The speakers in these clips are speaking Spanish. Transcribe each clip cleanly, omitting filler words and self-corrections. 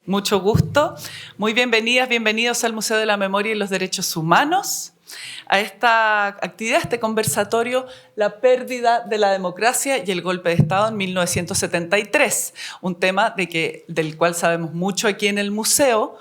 Mucho gusto. Muy bienvenidas, bienvenidos al Museo de la Memoria y los Derechos Humanos, a esta actividad, este conversatorio, La pérdida de la democracia y el golpe de Estado en 1973, un tema del cual sabemos mucho aquí en el museo,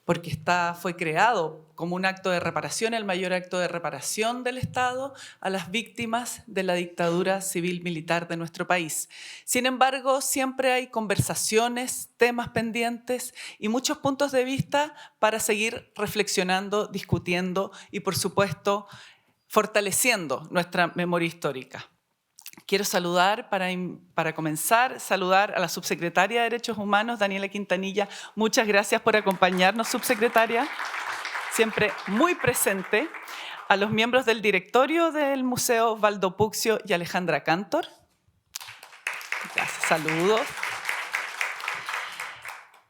porque fue creado como un acto de reparación, el mayor acto de reparación del Estado a las víctimas de la dictadura civil-militar de nuestro país. Sin embargo, siempre hay conversaciones, temas pendientes y muchos puntos de vista para seguir reflexionando, discutiendo y, por supuesto, fortaleciendo nuestra memoria histórica. Quiero saludar, para comenzar, saludar a la subsecretaria de Derechos Humanos, Daniela Quintanilla. Muchas gracias por acompañarnos, subsecretaria, siempre muy presente. A los miembros del directorio del Museo, Osvaldo Puccio y Alejandra Cantor. Gracias, saludos.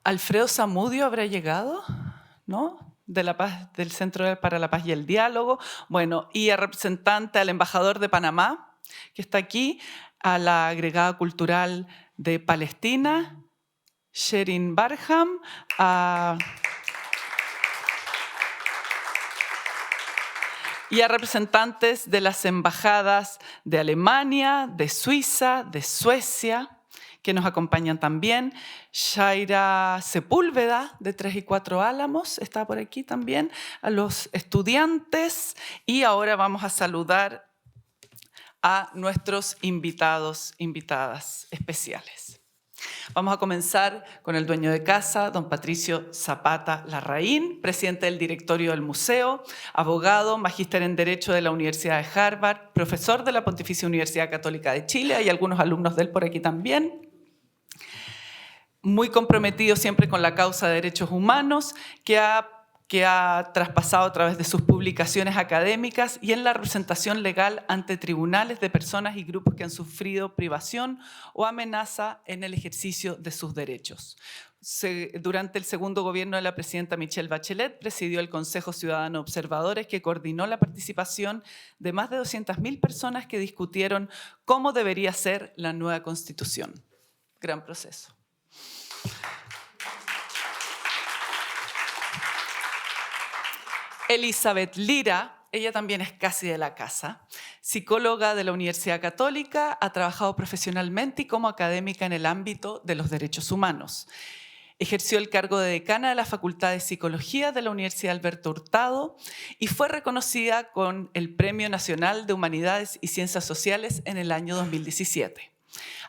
Alfredo Zamudio habrá llegado, ¿no? De la Paz, del Centro para la Paz y el Diálogo. Bueno, y al representante, al embajador de Panamá, que está aquí, a la agregada cultural de Palestina, Sherin Barham, y a representantes de las embajadas de Alemania, de Suiza, de Suecia, que nos acompañan también. Shaira Sepúlveda, de 3 y 4 Álamos, está por aquí también, a los estudiantes. Y ahora vamos a saludar a nuestros invitadas especiales. Vamos a comenzar con el dueño de casa, don Patricio Zapata Larraín, presidente del directorio del museo, abogado, magíster en Derecho de la Universidad de Harvard, profesor de la Pontificia Universidad Católica de Chile, hay algunos alumnos de él por aquí también. Muy comprometido siempre con la causa de derechos humanos, que ha traspasado a través de sus publicaciones académicas y en la representación legal ante tribunales de personas y grupos que han sufrido privación o amenaza en el ejercicio de sus derechos. Durante el segundo gobierno de la presidenta Michelle Bachelet, presidió el Consejo Ciudadano de Observadores, que coordinó la participación de más de 200.000 personas que discutieron cómo debería ser la nueva Constitución. Gran proceso. Elizabeth Lira, ella también es casi de la casa, psicóloga de la Universidad Católica, ha trabajado profesionalmente y como académica en el ámbito de los derechos humanos. Ejerció el cargo de decana de la Facultad de Psicología de la Universidad Alberto Hurtado y fue reconocida con el Premio Nacional de Humanidades y Ciencias Sociales en el año 2017.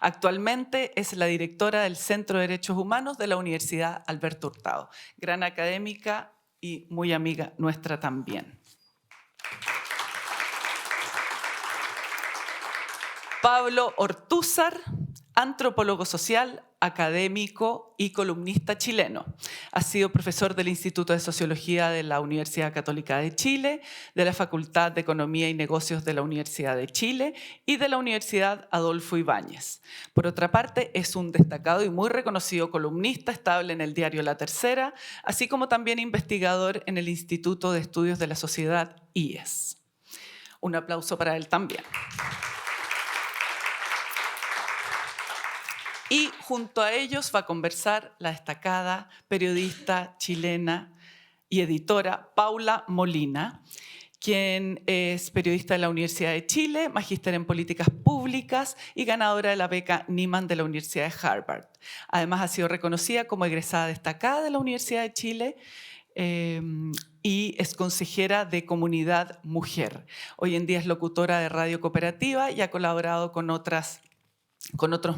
Actualmente es la directora del Centro de Derechos Humanos de la Universidad Alberto Hurtado. Gran académica y muy amiga nuestra también. Pablo Ortúzar, antropólogo social, académico y columnista chileno. Ha sido profesor del Instituto de Sociología de la Universidad Católica de Chile, de la Facultad de Economía y Negocios de la Universidad de Chile y de la Universidad Adolfo Ibáñez. Por otra parte, es un destacado y muy reconocido columnista estable en el diario La Tercera, así como también investigador en el Instituto de Estudios de la Sociedad, IES. Un aplauso para él también. Y junto a ellos va a conversar la destacada periodista chilena y editora Paula Molina, quien es periodista de la Universidad de Chile, magíster en políticas públicas y ganadora de la beca Nieman de la Universidad de Harvard. Además, ha sido reconocida como egresada destacada de la Universidad de Chile y es consejera de Comunidad Mujer. Hoy en día es locutora de Radio Cooperativa y ha colaborado con otros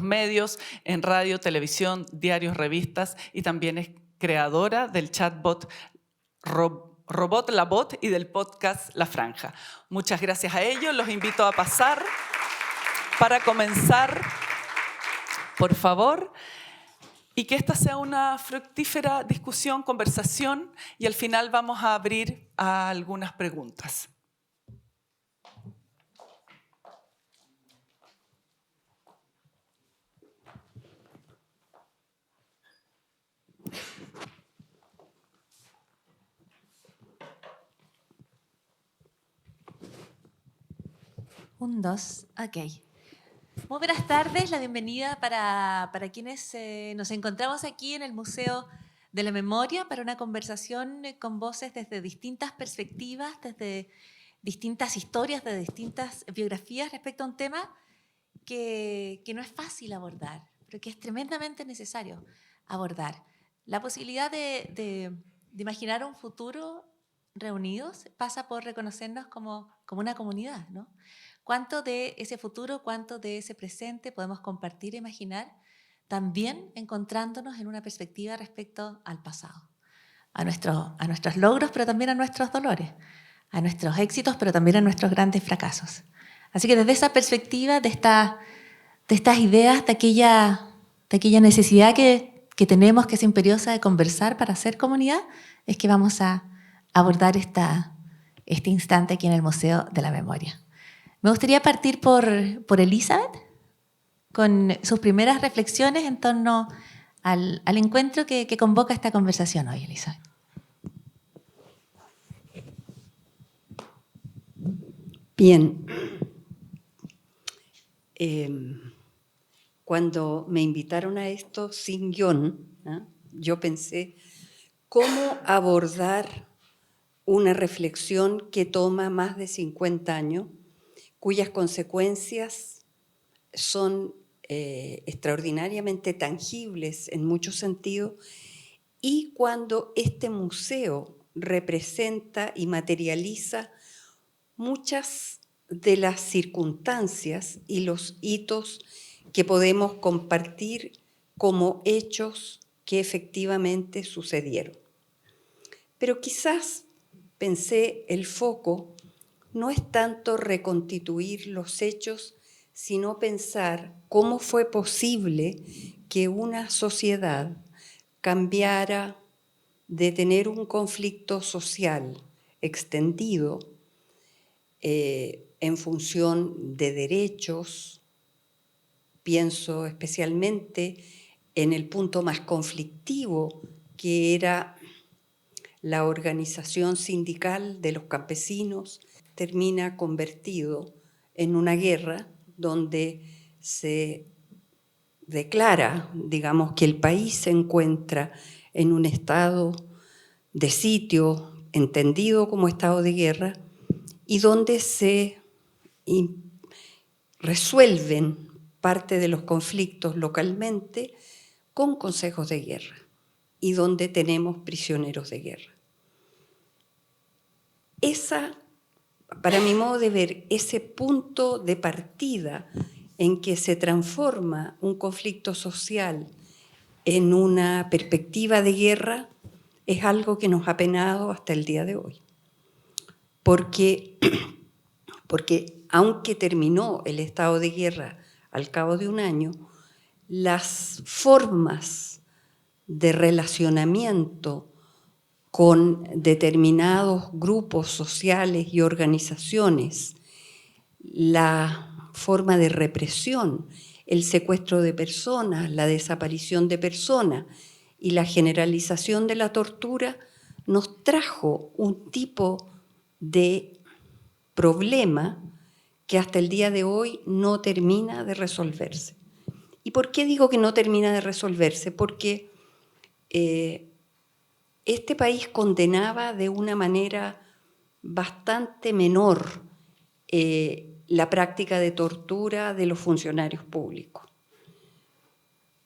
medios en radio, televisión, diarios, revistas y también es creadora del chatbot Robot la Bot y del podcast La Franja. Muchas gracias a ellos. Los invito a pasar para comenzar, por favor, y que esta sea una fructífera discusión, conversación, y al final vamos a abrir a algunas preguntas. Un, dos, ok. Muy buenas tardes, la bienvenida para quienes nos encontramos aquí en el Museo de la memoria para una conversación con voces desde distintas perspectivas, desde distintas historias, de distintas biografías respecto a un tema que no es fácil abordar, pero que es tremendamente necesario abordar. La posibilidad de imaginar un futuro reunidos pasa por reconocernos como una comunidad, ¿no? ¿Cuánto de ese futuro, cuánto de ese presente podemos compartir e imaginar, también encontrándonos en una perspectiva respecto al pasado? A nuestros logros, pero también a nuestros dolores, a nuestros éxitos, pero también a nuestros grandes fracasos. Así que desde esa perspectiva, de estas ideas, de aquella necesidad que tenemos, que es imperiosa, de conversar para hacer comunidad, es que vamos a abordar este instante aquí en el Museo de la Memoria. Me gustaría partir por Elizabeth, con sus primeras reflexiones en torno al encuentro que convoca esta conversación hoy, Elizabeth. Bien. Cuando me invitaron a esto sin guión, yo pensé cómo abordar una reflexión que toma más de 50 años, cuyas consecuencias son extraordinariamente tangibles en muchos sentidos, y cuando este museo representa y materializa muchas de las circunstancias y los hitos que podemos compartir como hechos que efectivamente sucedieron. Pero quizás, pensé, el foco no es tanto reconstituir los hechos, sino pensar cómo fue posible que una sociedad cambiara de tener un conflicto social extendido en función de derechos. Pienso especialmente en el punto más conflictivo, que era la organización sindical de los campesinos, termina convertido en una guerra donde se declara, digamos, que el país se encuentra en un estado de sitio, entendido como estado de guerra, y donde se resuelven parte de los conflictos localmente con consejos de guerra, y donde tenemos prisioneros de guerra. Para mi modo de ver, ese punto de partida en que se transforma un conflicto social en una perspectiva de guerra es algo que nos ha penado hasta el día de hoy. Porque aunque terminó el estado de guerra al cabo de un año, las formas de relacionamiento con determinados grupos sociales y organizaciones, la forma de represión, el secuestro de personas, la desaparición de personas y la generalización de la tortura nos trajo un tipo de problema que hasta el día de hoy no termina de resolverse. ¿Y por qué digo que no termina de resolverse? Porque este país condenaba de una manera bastante menor la práctica de tortura de los funcionarios públicos.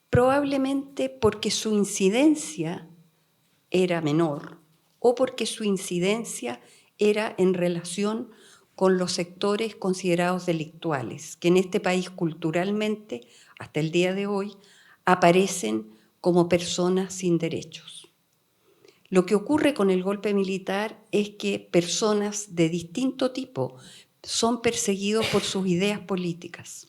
Probablemente porque su incidencia era menor o porque su incidencia era en relación con los sectores considerados delictuales, que en este país culturalmente, hasta el día de hoy, aparecen como personas sin derechos. Lo que ocurre con el golpe militar es que personas de distinto tipo son perseguidos por sus ideas políticas.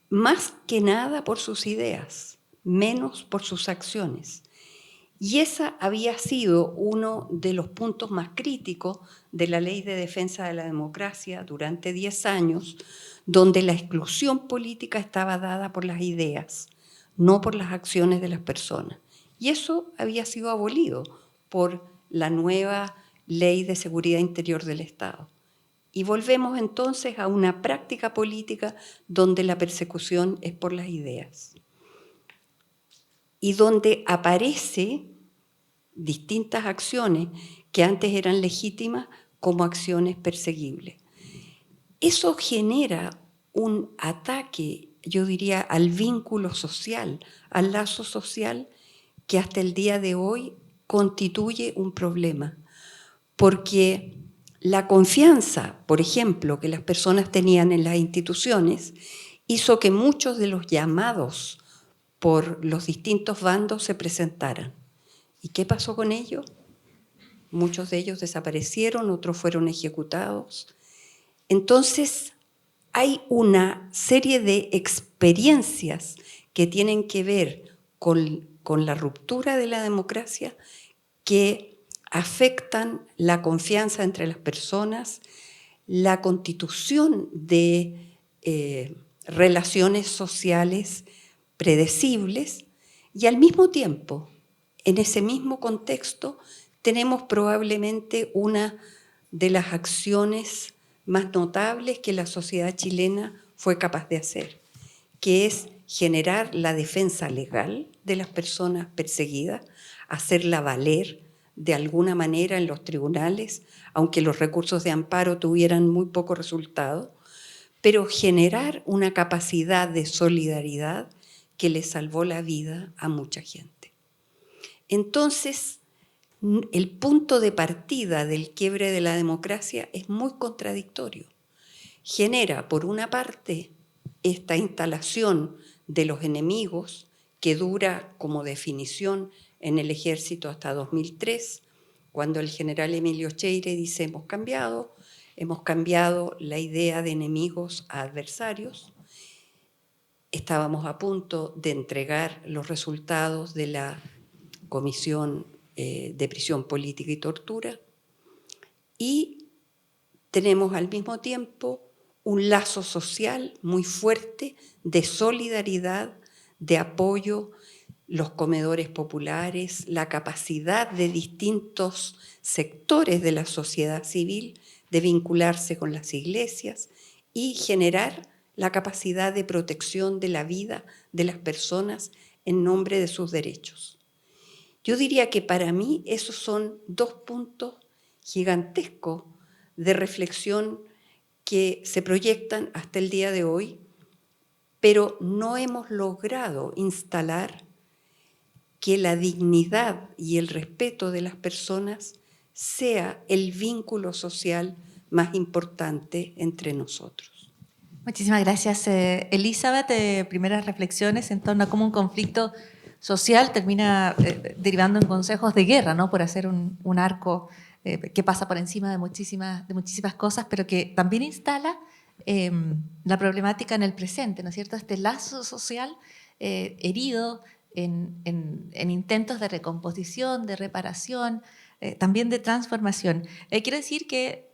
Más que nada por sus ideas, menos por sus acciones. Y esa había sido uno de los puntos más críticos de la Ley de Defensa de la Democracia durante 10 años, donde la exclusión política estaba dada por las ideas, no por las acciones de las personas. Y eso había sido abolido por la nueva Ley de Seguridad Interior del Estado. Y volvemos entonces a una práctica política donde la persecución es por las ideas. y donde aparece distintas acciones que antes eran legítimas como acciones perseguibles. Eso genera un ataque, yo diría, al vínculo social, al lazo social, que hasta el día de hoy constituye un problema. Porque la confianza, por ejemplo, que las personas tenían en las instituciones, hizo que muchos de los llamados por los distintos bandos se presentaran. ¿Y qué pasó con ellos? Muchos de ellos desaparecieron, otros fueron ejecutados. Entonces, hay una serie de experiencias que tienen que ver con la ruptura de la democracia que afectan la confianza entre las personas, la constitución de relaciones sociales predecibles y al mismo tiempo, en ese mismo contexto, tenemos probablemente una de las acciones más notables que la sociedad chilena fue capaz de hacer, que es generar la defensa legal de las personas perseguidas, hacerla valer de alguna manera en los tribunales, aunque los recursos de amparo tuvieran muy poco resultado, pero generar una capacidad de solidaridad que le salvó la vida a mucha gente. Entonces, el punto de partida del quiebre de la democracia es muy contradictorio. Genera, por una parte, esta instalación de los enemigos que dura como definición en el ejército hasta 2003, cuando el general Emilio Cheire dice hemos cambiado la idea de enemigos a adversarios. Estábamos a punto de entregar los resultados de la Comisión de Prisión Política y Tortura y tenemos al mismo tiempo un lazo social muy fuerte de solidaridad, de apoyo, los comedores populares, la capacidad de distintos sectores de la sociedad civil de vincularse con las iglesias y generar la capacidad de protección de la vida de las personas en nombre de sus derechos. Yo diría que para mí esos son dos puntos gigantescos de reflexión que se proyectan hasta el día de hoy, pero no hemos logrado instalar que la dignidad y el respeto de las personas sea el vínculo social más importante entre nosotros. Muchísimas gracias, Elizabeth. Primeras reflexiones en torno a cómo un conflicto social termina derivando en consejos de guerra, ¿no? Por hacer un arco que pasa por encima de muchísimas cosas, pero que también instala la problemática en el presente, ¿no es cierto? Este lazo social herido en intentos de recomposición, de reparación, también de transformación. Quiero decir que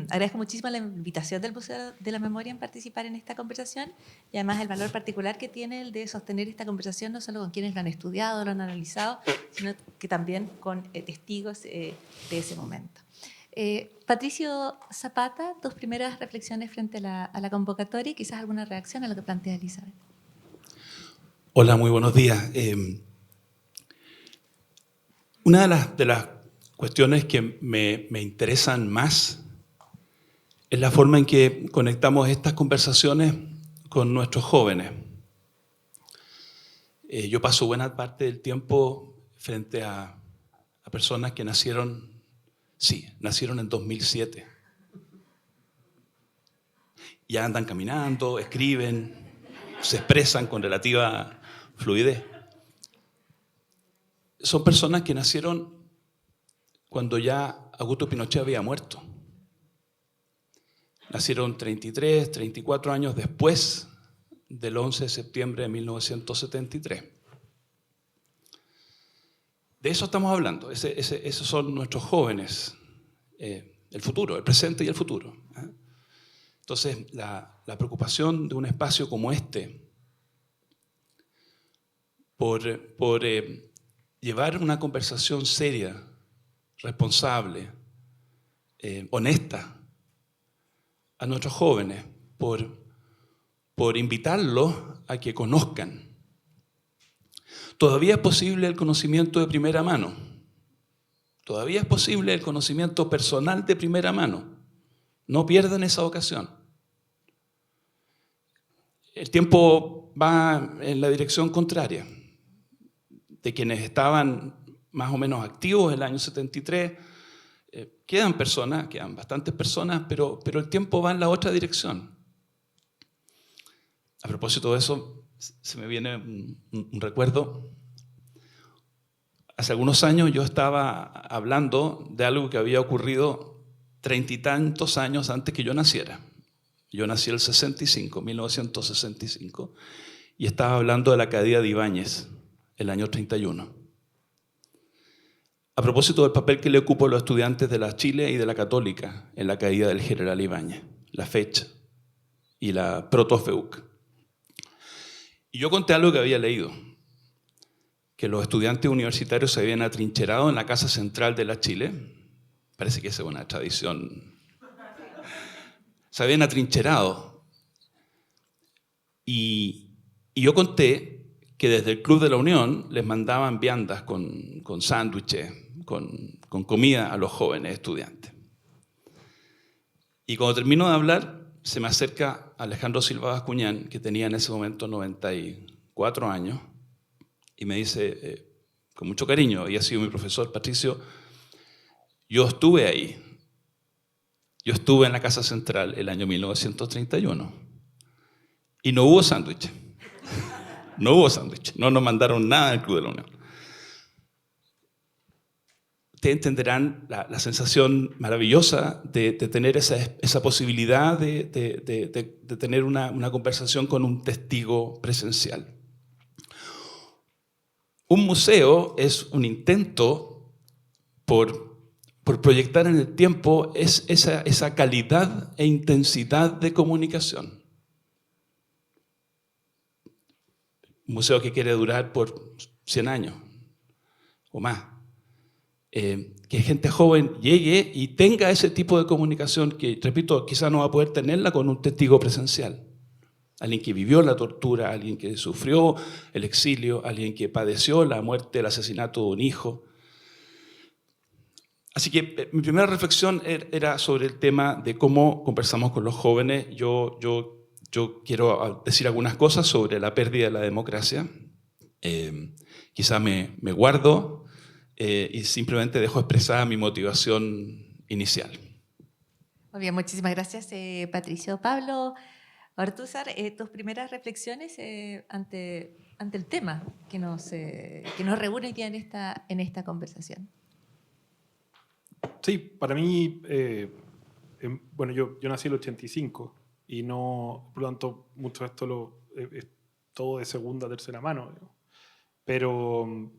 agradezco muchísimo la invitación del Museo de la Memoria en participar en esta conversación y además el valor particular que tiene el de sostener esta conversación no solo con quienes lo han estudiado, lo han analizado, sino que también con testigos de ese momento. Patricio Zapata, tus primeras reflexiones frente a la convocatoria y quizás alguna reacción a lo que plantea Elizabeth. Hola, muy buenos días. Una de las cuestiones que me interesan más es la forma en que conectamos estas conversaciones con nuestros jóvenes. Yo paso buena parte del tiempo frente a personas que nacieron en 2007. Ya andan caminando, escriben, se expresan con relativa fluidez. Son personas que nacieron cuando ya Augusto Pinochet había muerto. Nacieron 33, 34 años después del 11 de septiembre de 1973. De eso estamos hablando. Esos son nuestros jóvenes, el futuro, el presente y el futuro. Entonces, la preocupación de un espacio como este por llevar una conversación seria, responsable, honesta a nuestros jóvenes, por invitarlos a que conozcan todavía es posible el conocimiento de primera mano. Todavía es posible el conocimiento personal de primera mano. No pierdan esa ocasión. El tiempo va en la dirección contraria. De quienes estaban más o menos activos el año 73, quedan personas, quedan bastantes personas, pero el tiempo va en la otra dirección. A propósito de eso, se me viene un recuerdo. Hace algunos años yo estaba hablando de algo que había ocurrido 30 y tantos años antes que yo naciera. Yo nací en el 65, 1965, y estaba hablando de la caída de Ibáñez, el año 31. A propósito del papel que le ocupó a los estudiantes de la Chile y de la Católica en la caída del general Ibáñez, la fecha y la proto-FEUC. Y yo conté algo que había leído, que los estudiantes universitarios se habían atrincherado en la Casa Central de la Chile. Parece que esa es una tradición. Se habían atrincherado. Y yo conté que desde el Club de la Unión les mandaban viandas con sándwiches, con comida a los jóvenes estudiantes. Y cuando termino de hablar, se me acerca Alejandro Silva Bascuñán, que tenía en ese momento 94 años, y me dice, con mucho cariño, había sido mi profesor, Patricio, yo estuve ahí. Yo estuve en la Casa Central el año 1931 y no hubo sándwich. No hubo sándwich. No nos mandaron nada del Club de la Unión. Ustedes entenderán la sensación maravillosa de tener esa posibilidad de tener una conversación con un testigo presencial. Un museo es un intento por proyectar en el tiempo esa calidad e intensidad de comunicación. Un museo que quiere durar por 100 años o más. Que gente joven llegue y tenga ese tipo de comunicación que, repito, quizás no va a poder tenerla con un testigo presencial. Alguien que vivió la tortura, alguien que sufrió el exilio, alguien que padeció la muerte, el asesinato de un hijo. Así que mi primera reflexión era sobre el tema de cómo conversamos con los jóvenes. Yo quiero decir algunas cosas sobre la pérdida de la democracia. Quizás me guardo y simplemente dejo expresada mi motivación inicial. Muy bien, muchísimas gracias, Patricio. Pablo Ortúzar, tus primeras reflexiones ante el tema que nos reúne hoy día en esta conversación. Sí, para mí, bueno, yo nací en el 85 y no, por lo tanto, mucho de esto es todo de segunda, tercera mano. Pero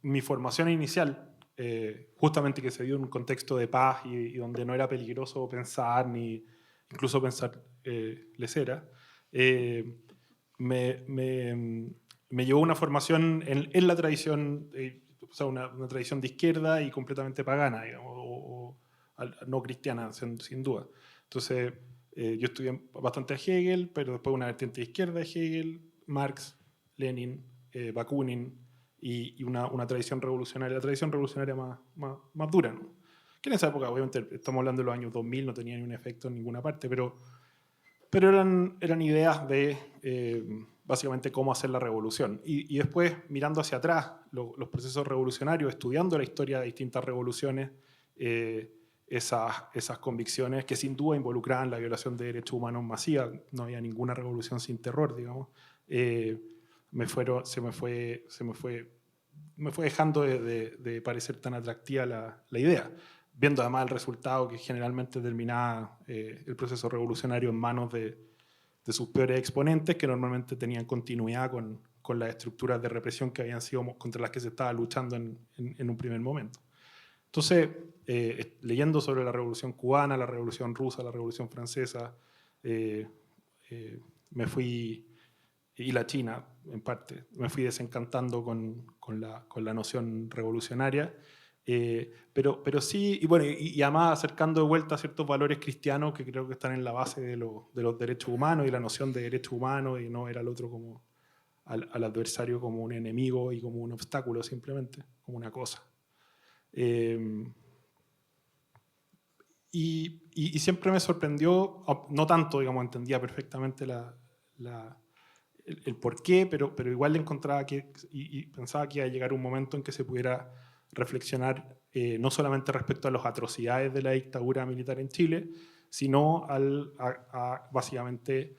mi formación inicial, justamente que se dio en un contexto de paz y donde no era peligroso pensar, ni incluso pensar lesera, me llevó a una formación en la tradición, o sea, una tradición de izquierda y completamente pagana, digamos, o no cristiana, sin duda. Entonces, yo estudié bastante a Hegel, pero después una vertiente de izquierda de Hegel, Marx, Lenin, Bakunin y una tradición revolucionaria, la tradición revolucionaria más dura, ¿no? Que en esa época, obviamente, estamos hablando de los años 2000, no tenía ni un efecto en ninguna parte, pero eran ideas de básicamente cómo hacer la revolución. Y después, mirando hacia atrás, los procesos revolucionarios, estudiando la historia de distintas revoluciones, esas convicciones que sin duda involucraban la violación de derechos humanos masiva, no había ninguna revolución sin terror, digamos, me fue dejando de parecer tan atractiva la idea, viendo además el resultado que generalmente terminaba el proceso revolucionario en manos de sus peores exponentes, que normalmente tenían continuidad con las estructuras de represión que habían sido contra las que se estaba luchando en un primer momento. Entonces, leyendo sobre la Revolución Cubana, la Revolución Rusa, la Revolución Francesa, me fui, y la China en parte, me fui desencantando con la noción revolucionaria, pero sí, y bueno, y además acercando de vuelta a ciertos valores cristianos que creo que están en la base de los derechos humanos y la noción de derechos humanos y no ver al otro como al adversario como un enemigo y como un obstáculo simplemente, como una cosa. Y siempre me sorprendió, no tanto, digamos, entendía perfectamente el porqué, pero igual encontraba y pensaba que iba a llegar un momento en que se pudiera reflexionar no solamente respecto a las atrocidades de la dictadura militar en Chile, sino básicamente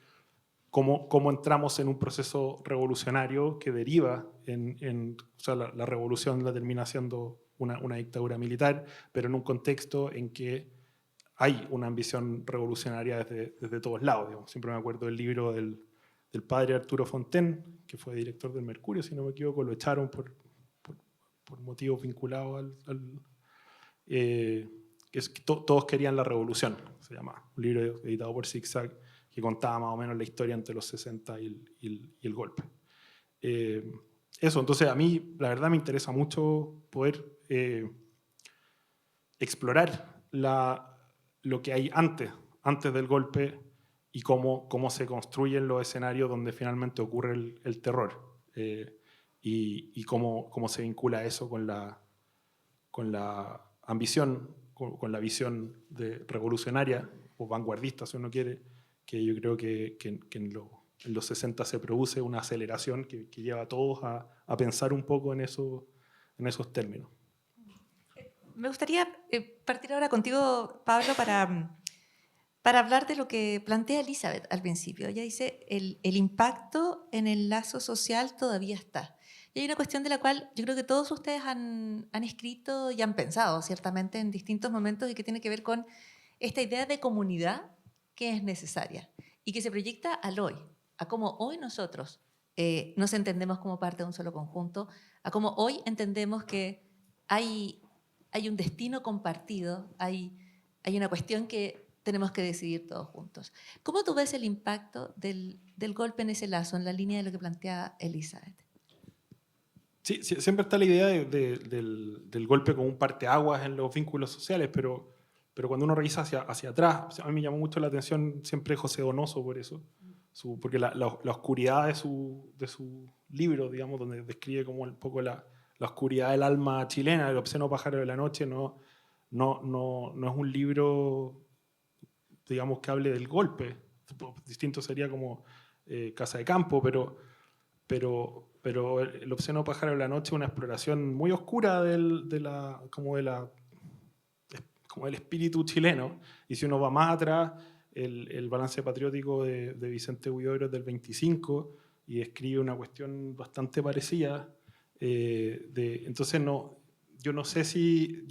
cómo entramos en un proceso revolucionario que deriva o sea, la revolución la termina siendo una dictadura militar, pero en un contexto en que hay una ambición revolucionaria desde todos lados. Digamos. Siempre me acuerdo del libro del padre Arturo Fontaine, que fue director del Mercurio, si no me equivoco, lo echaron por motivos vinculados todos querían la revolución, se llama, un libro editado por Zigzag, que contaba más o menos la historia entre los 60 y el golpe. Eso, entonces a mí la verdad me interesa mucho poder explorar lo que hay antes del golpe y cómo se construyen los escenarios donde finalmente ocurre el terror y cómo se vincula eso con la ambición, con la visión revolucionaria o vanguardista, si uno quiere, que yo creo que en los 60 se produce una aceleración que lleva a todos a pensar un poco en esos términos. Me gustaría partir ahora contigo, Pablo, para hablar de lo que plantea Elizabeth al principio. Ella dice, el impacto en el lazo social todavía está. Y hay una cuestión de la cual yo creo que todos ustedes han escrito y han pensado, ciertamente, en distintos momentos y que tiene que ver con esta idea de comunidad que es necesaria y que se proyecta al hoy, a cómo hoy nosotros nos entendemos como parte de un solo conjunto, a cómo hoy entendemos que hay un destino compartido, hay una cuestión que tenemos que decidir todos juntos. ¿Cómo tú ves el impacto del golpe en ese lazo, en la línea de lo que plantea Elizabeth? Sí, siempre está la idea del golpe como un parteaguas en los vínculos sociales, pero cuando uno revisa hacia atrás, a mí me llamó mucho la atención siempre José Donoso por eso, porque la oscuridad de su libro, digamos, donde describe como un poco la oscuridad del alma chilena, El obsceno pájaro de la noche, no es un libro, digamos, que hable del golpe. Distinto sería como Casa de Campo, pero El obsceno pájaro de la noche es una exploración muy oscura como del espíritu chileno. Y si uno va más atrás, el balance patriótico de Vicente Huidobro es del 25 y describe una cuestión bastante parecida. Entonces yo no sé si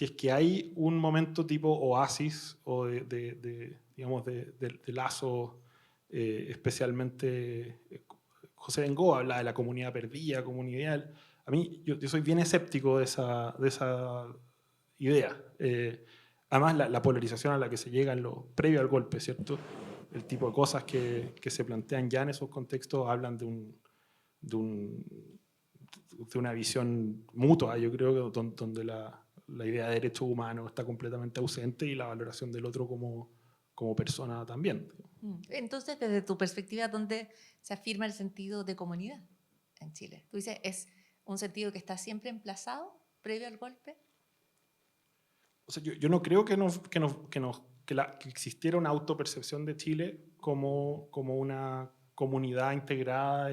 es que hay un momento tipo oasis o digamos de lazo, especialmente José Bengoa habla de la comunidad perdida, comunidad. A mí yo soy bien escéptico de esa idea. Además la polarización a la que se llega previo al golpe, ¿cierto? El tipo de cosas que se plantean ya en esos contextos hablan de una visión mutua, yo creo, donde la idea de derechos humanos está completamente ausente y la valoración del otro como persona también. Entonces, desde tu perspectiva, ¿dónde se afirma el sentido de comunidad en Chile? ¿Tú dices, es un sentido que está siempre emplazado previo al golpe? O sea, yo no creo que existiera una autopercepción de Chile como una comunidad integrada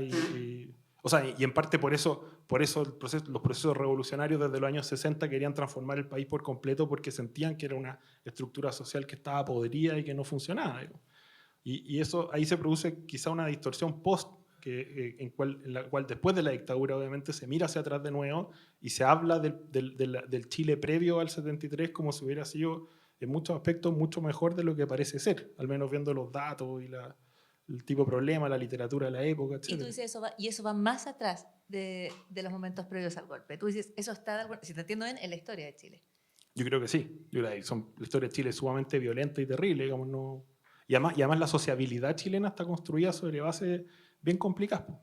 o sea, y en parte por eso los procesos revolucionarios desde los años 60 querían transformar el país por completo porque sentían que era una estructura social que estaba podrida y que no funcionaba. Y eso, ahí se produce quizá una distorsión en la cual después de la dictadura obviamente se mira hacia atrás de nuevo y se habla del Chile previo al 73 como si hubiera sido en muchos aspectos mucho mejor de lo que parece ser, al menos viendo los datos y el tipo de problema, la literatura de la época, etc. Y tú dices, eso va más atrás de los momentos previos al golpe. Tú dices, eso está, si te entiendo bien, en la historia de Chile. Yo creo que sí. La historia de Chile es sumamente violenta y terrible, digamos, no. Y además la sociabilidad chilena está construida sobre bases bien complicadas.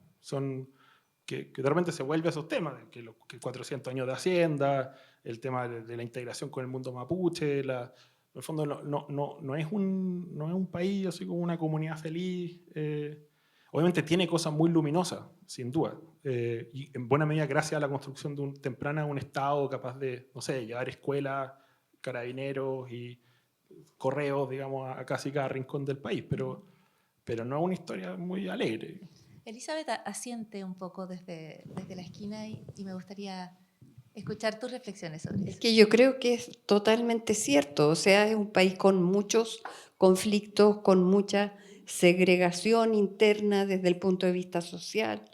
Que de repente se vuelve a esos temas, que 400 años de hacienda, el tema de la integración con el mundo mapuche, en el fondo no es un país así como una comunidad feliz. obviamente tiene cosas muy luminosas, sin duda, y en buena medida gracias a la construcción temprana de un Estado capaz de, no sé, llevar escuelas, carabineros y correos, digamos, a casi cada rincón del país, pero no es una historia muy alegre. Elizabeth asiente un poco desde la esquina y me gustaría escuchar tus reflexiones sobre eso. Es que yo creo que es totalmente cierto, o sea, es un país con muchos conflictos, con mucha segregación interna desde el punto de vista social,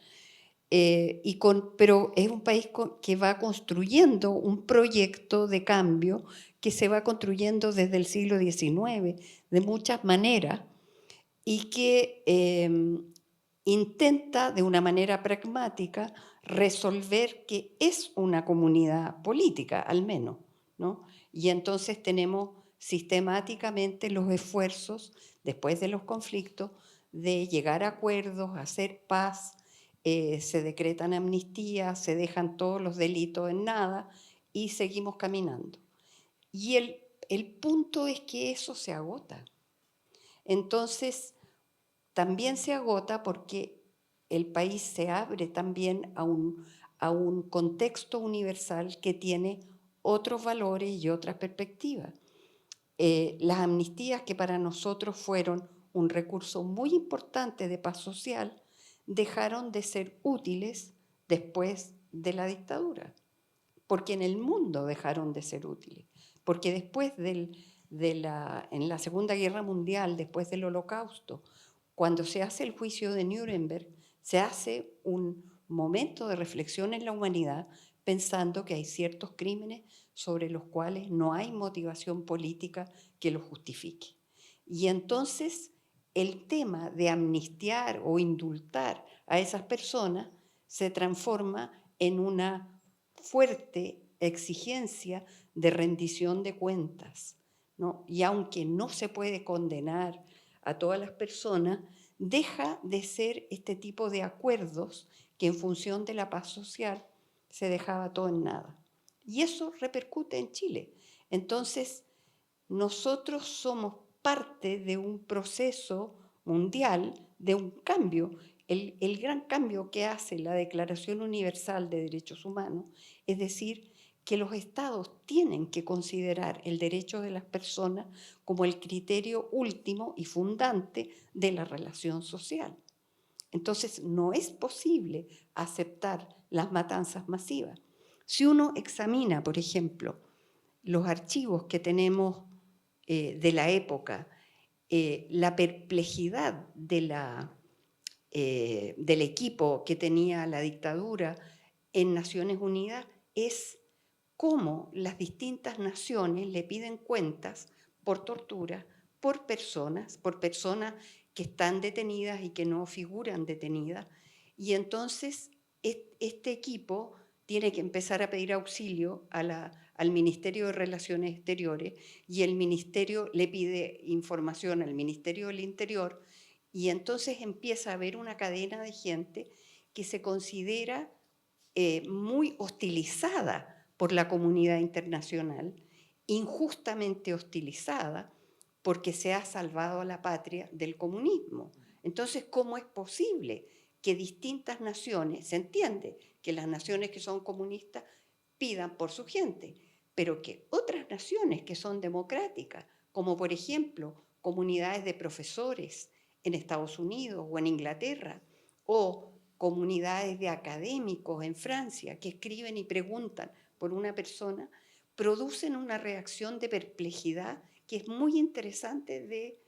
pero es un país que va construyendo un proyecto de cambio que se va construyendo desde el siglo XIX de muchas maneras y que intenta de una manera pragmática resolver que es una comunidad política, al menos, ¿no? Y entonces tenemos sistemáticamente los esfuerzos, después de los conflictos, de llegar a acuerdos, hacer paz, se decretan amnistías, se dejan todos los delitos en nada y seguimos caminando. Y el punto es que eso se agota. Entonces, también se agota porque el país se abre también a un contexto universal que tiene otros valores y otras perspectivas. Las amnistías, que para nosotros fueron un recurso muy importante de paz social, dejaron de ser útiles después de la dictadura, porque en el mundo dejaron de ser útiles, porque después en la Segunda Guerra Mundial, después del Holocausto, cuando se hace el juicio de Nuremberg, se hace un momento de reflexión en la humanidad pensando que hay ciertos crímenes sobre los cuales no hay motivación política que los justifique. Y entonces el tema de amnistiar o indultar a esas personas se transforma en una fuerte exigencia de rendición de cuentas, ¿no? Y aunque no se puede condenar a todas las personas, deja de ser este tipo de acuerdos que en función de la paz social se dejaba todo en nada. Y eso repercute en Chile. Entonces, nosotros somos parte de un proceso mundial, de un cambio. El gran cambio que hace la Declaración Universal de Derechos Humanos, es decir, que los estados tienen que considerar el derecho de las personas como el criterio último y fundante de la relación social. Entonces, no es posible aceptar las matanzas masivas. Si uno examina, por ejemplo, los archivos que tenemos de la época, la perplejidad del equipo que tenía la dictadura en Naciones Unidas es cómo las distintas naciones le piden cuentas por tortura, por personas que están detenidas y que no figuran detenidas. Y entonces este equipo tiene que empezar a pedir auxilio al Ministerio de Relaciones Exteriores y el Ministerio le pide información al Ministerio del Interior y entonces empieza a haber una cadena de gente que se considera muy hostilizada por la comunidad internacional, injustamente hostilizada porque se ha salvado a la patria del comunismo. Entonces, ¿cómo es posible que distintas naciones, se entiende que las naciones que son comunistas pidan por su gente, pero que otras naciones que son democráticas, como por ejemplo comunidades de profesores en Estados Unidos o en Inglaterra, o comunidades de académicos en Francia que escriben y preguntan por una persona, producen una reacción de perplejidad que es muy interesante de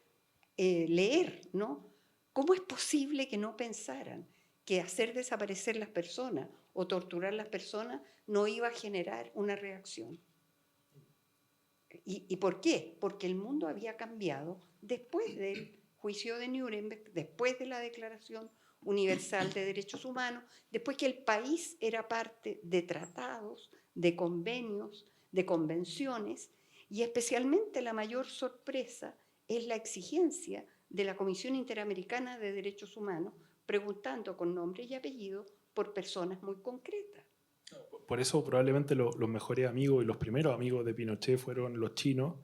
leer, ¿no? ¿Cómo es posible que no pensaran que hacer desaparecer las personas o torturar las personas no iba a generar una reacción? ¿Y por qué? Porque el mundo había cambiado después del juicio de Nuremberg, después de la Declaración Universal de Derechos Humanos, después que el país era parte de tratados, de convenios, de convenciones, y especialmente la mayor sorpresa es la exigencia de la Comisión Interamericana de Derechos Humanos, preguntando con nombre y apellido por personas muy concretas. Por eso probablemente los mejores amigos y los primeros amigos de Pinochet fueron los chinos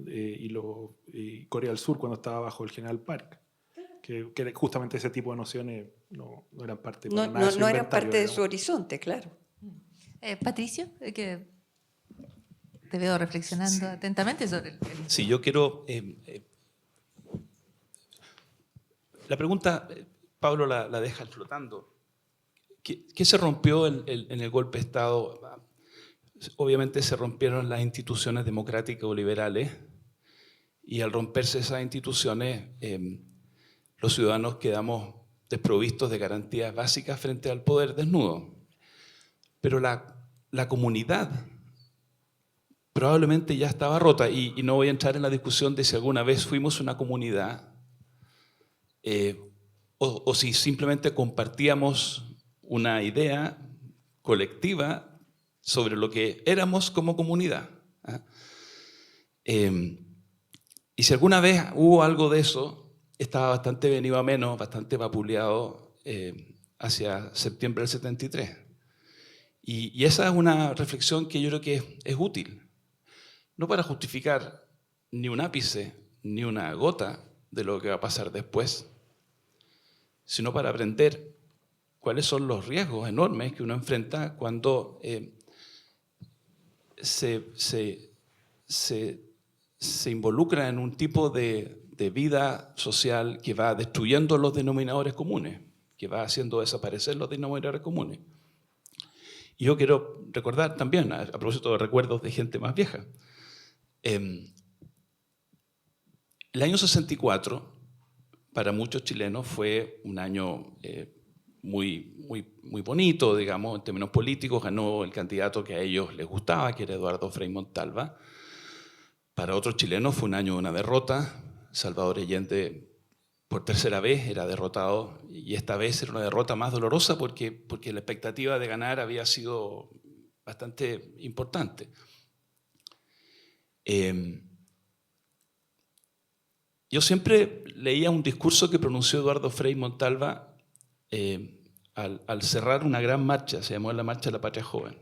y Corea del Sur cuando estaba bajo el general Park. que justamente ese tipo de nociones no eran parte No, para nada de su no eran inventario, parte de su digamos. horizonte, claro. Patricio, que te veo reflexionando atentamente sobre el... Sí, yo quiero... la pregunta, Pablo la deja flotando. ¿Qué se rompió en el golpe de Estado? Obviamente se rompieron las instituciones democráticas o liberales, y al romperse esas instituciones, los ciudadanos quedamos desprovistos de garantías básicas frente al poder desnudo. Pero la comunidad probablemente ya estaba rota, y no voy a entrar en la discusión de si alguna vez fuimos una comunidad o si simplemente compartíamos una idea colectiva sobre lo que éramos como comunidad. Y si alguna vez hubo algo de eso, estaba bastante venido a menos, bastante vapuleado hacia septiembre del 73. Y esa es una reflexión que yo creo que es útil, no para justificar ni un ápice ni una gota de lo que va a pasar después, sino para aprender cuáles son los riesgos enormes que uno enfrenta cuando se involucra en un tipo de vida social que va destruyendo los denominadores comunes, que va haciendo desaparecer los denominadores comunes. Y yo quiero recordar también, a propósito de recuerdos de gente más vieja, el año 64 para muchos chilenos fue un año muy bonito, digamos, en términos políticos. Ganó el candidato que a ellos les gustaba, que era Eduardo Frei Montalva. Para otros chilenos fue un año de una derrota. Salvador Allende, por tercera vez, era derrotado, y esta vez era una derrota más dolorosa porque la expectativa de ganar había sido bastante importante. Yo siempre leía un discurso que pronunció Eduardo Frei Montalva al cerrar una gran marcha, se llamó la Marcha de la Patria Joven,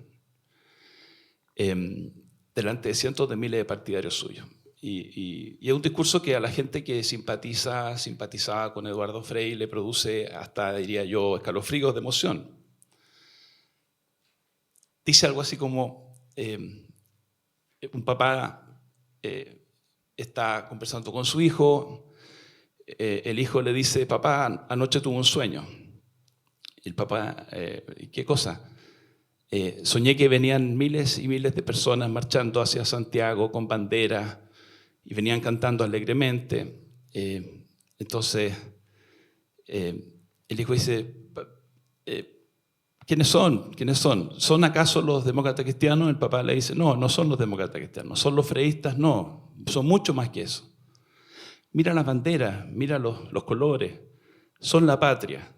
delante de cientos de miles de partidarios suyos. Y es un discurso que a la gente que simpatizaba con Eduardo Frei le produce hasta, diría yo, escalofríos de emoción. Dice algo así como, un papá está conversando con su hijo, el hijo le dice: papá, anoche tuve un sueño. Y el papá, ¿qué cosa? Soñé que venían miles y miles de personas marchando hacia Santiago con banderas y venían cantando alegremente. Entonces, el hijo dice: ¿quiénes son? ¿Quiénes son? ¿Son acaso los demócratas cristianos? El papá le dice: no, no son los demócratas cristianos. ¿Son los freístas? No, son mucho más que eso. Mira las banderas, mira los colores. Son la patria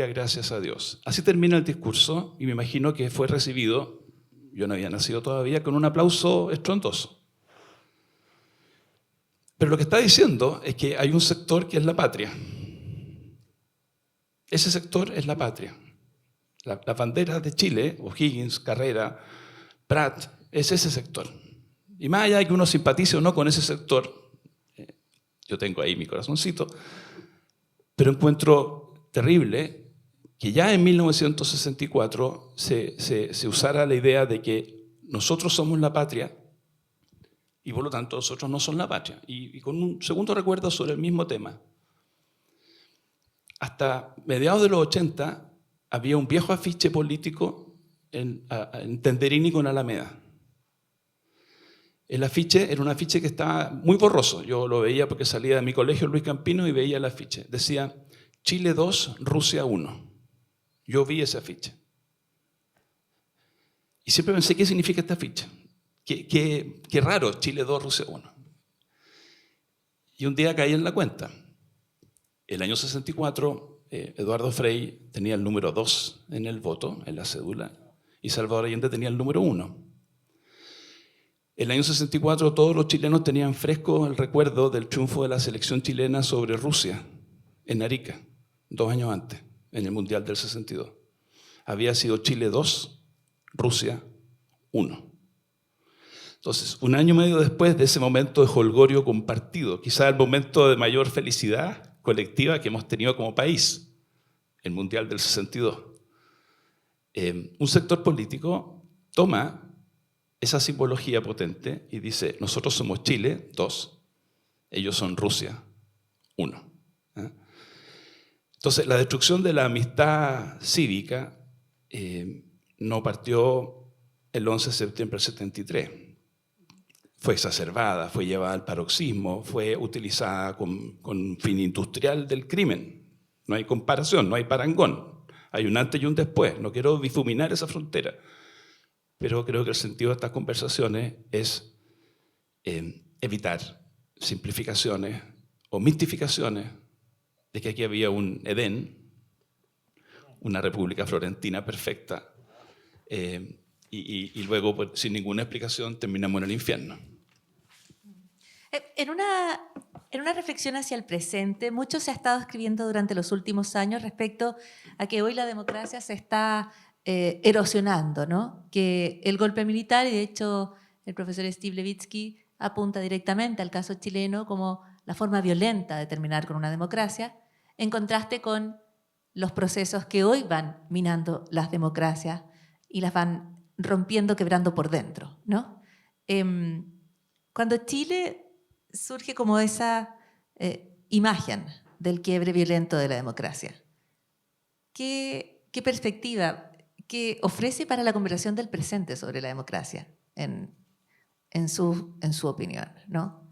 gracias a Dios. Así termina el discurso, y me imagino que fue recibido, yo no había nacido todavía, con un aplauso estruendoso. Pero lo que está diciendo es que hay un sector que es la patria. Ese sector es la patria. Las banderas de Chile, O'Higgins, Carrera, Prat, es ese sector. Y más allá de que uno simpatice o no con ese sector, yo tengo ahí mi corazoncito, pero encuentro terrible que ya en 1964 se usara la idea de que nosotros somos la patria y por lo tanto nosotros no somos la patria. Y con un segundo recuerdo sobre el mismo tema. Hasta mediados de los 80 había un viejo afiche político en Tenderini con Alameda. El afiche era un afiche que estaba muy borroso. Yo lo veía porque salía de mi colegio Luis Campino y veía el afiche. Decía: Chile 2, Rusia 1. Yo vi ese afiche. Y siempre pensé: ¿qué significa este afiche? Qué raro, Chile 2, Rusia 1. Y un día caí en la cuenta. El año 64, Eduardo Frei tenía el número 2 en el voto, en la cédula, y Salvador Allende tenía el número 1. El año 64 todos los chilenos tenían fresco el recuerdo del triunfo de la selección chilena sobre Rusia en Arica, 2 años antes, en el Mundial del 62. Había sido Chile 2, Rusia 1. Entonces, un año y medio después de ese momento de jolgorio compartido, quizá el momento de mayor felicidad colectiva que hemos tenido como país, el Mundial del 62. Un sector político toma esa simbología potente y dice, nosotros somos Chile, 2, ellos son Rusia, 1. Entonces, la destrucción de la amistad cívica no partió el 11 de septiembre del 73. Fue exacerbada, fue llevada al paroxismo, fue utilizada con fin industrial del crimen. No hay comparación, no hay parangón. Hay un antes y un después. No quiero difuminar esa frontera. Pero creo que el sentido de estas conversaciones es evitar simplificaciones o mistificaciones de que aquí había un Edén, una república florentina perfecta, y luego, pues, sin ninguna explicación, terminamos en el infierno. En una reflexión hacia el presente, mucho se ha estado escribiendo durante los últimos años respecto a que hoy la democracia se está erosionando, ¿no? Que el golpe militar, y de hecho el profesor Steve Levitsky apunta directamente al caso chileno como la forma violenta de terminar con una democracia, en contraste con los procesos que hoy van minando las democracias y las van rompiendo, quebrando por dentro, ¿no? Cuando Chile surge como esa imagen del quiebre violento de la democracia, ¿qué perspectiva que ofrece para la conversación del presente sobre la democracia en su opinión, ¿no?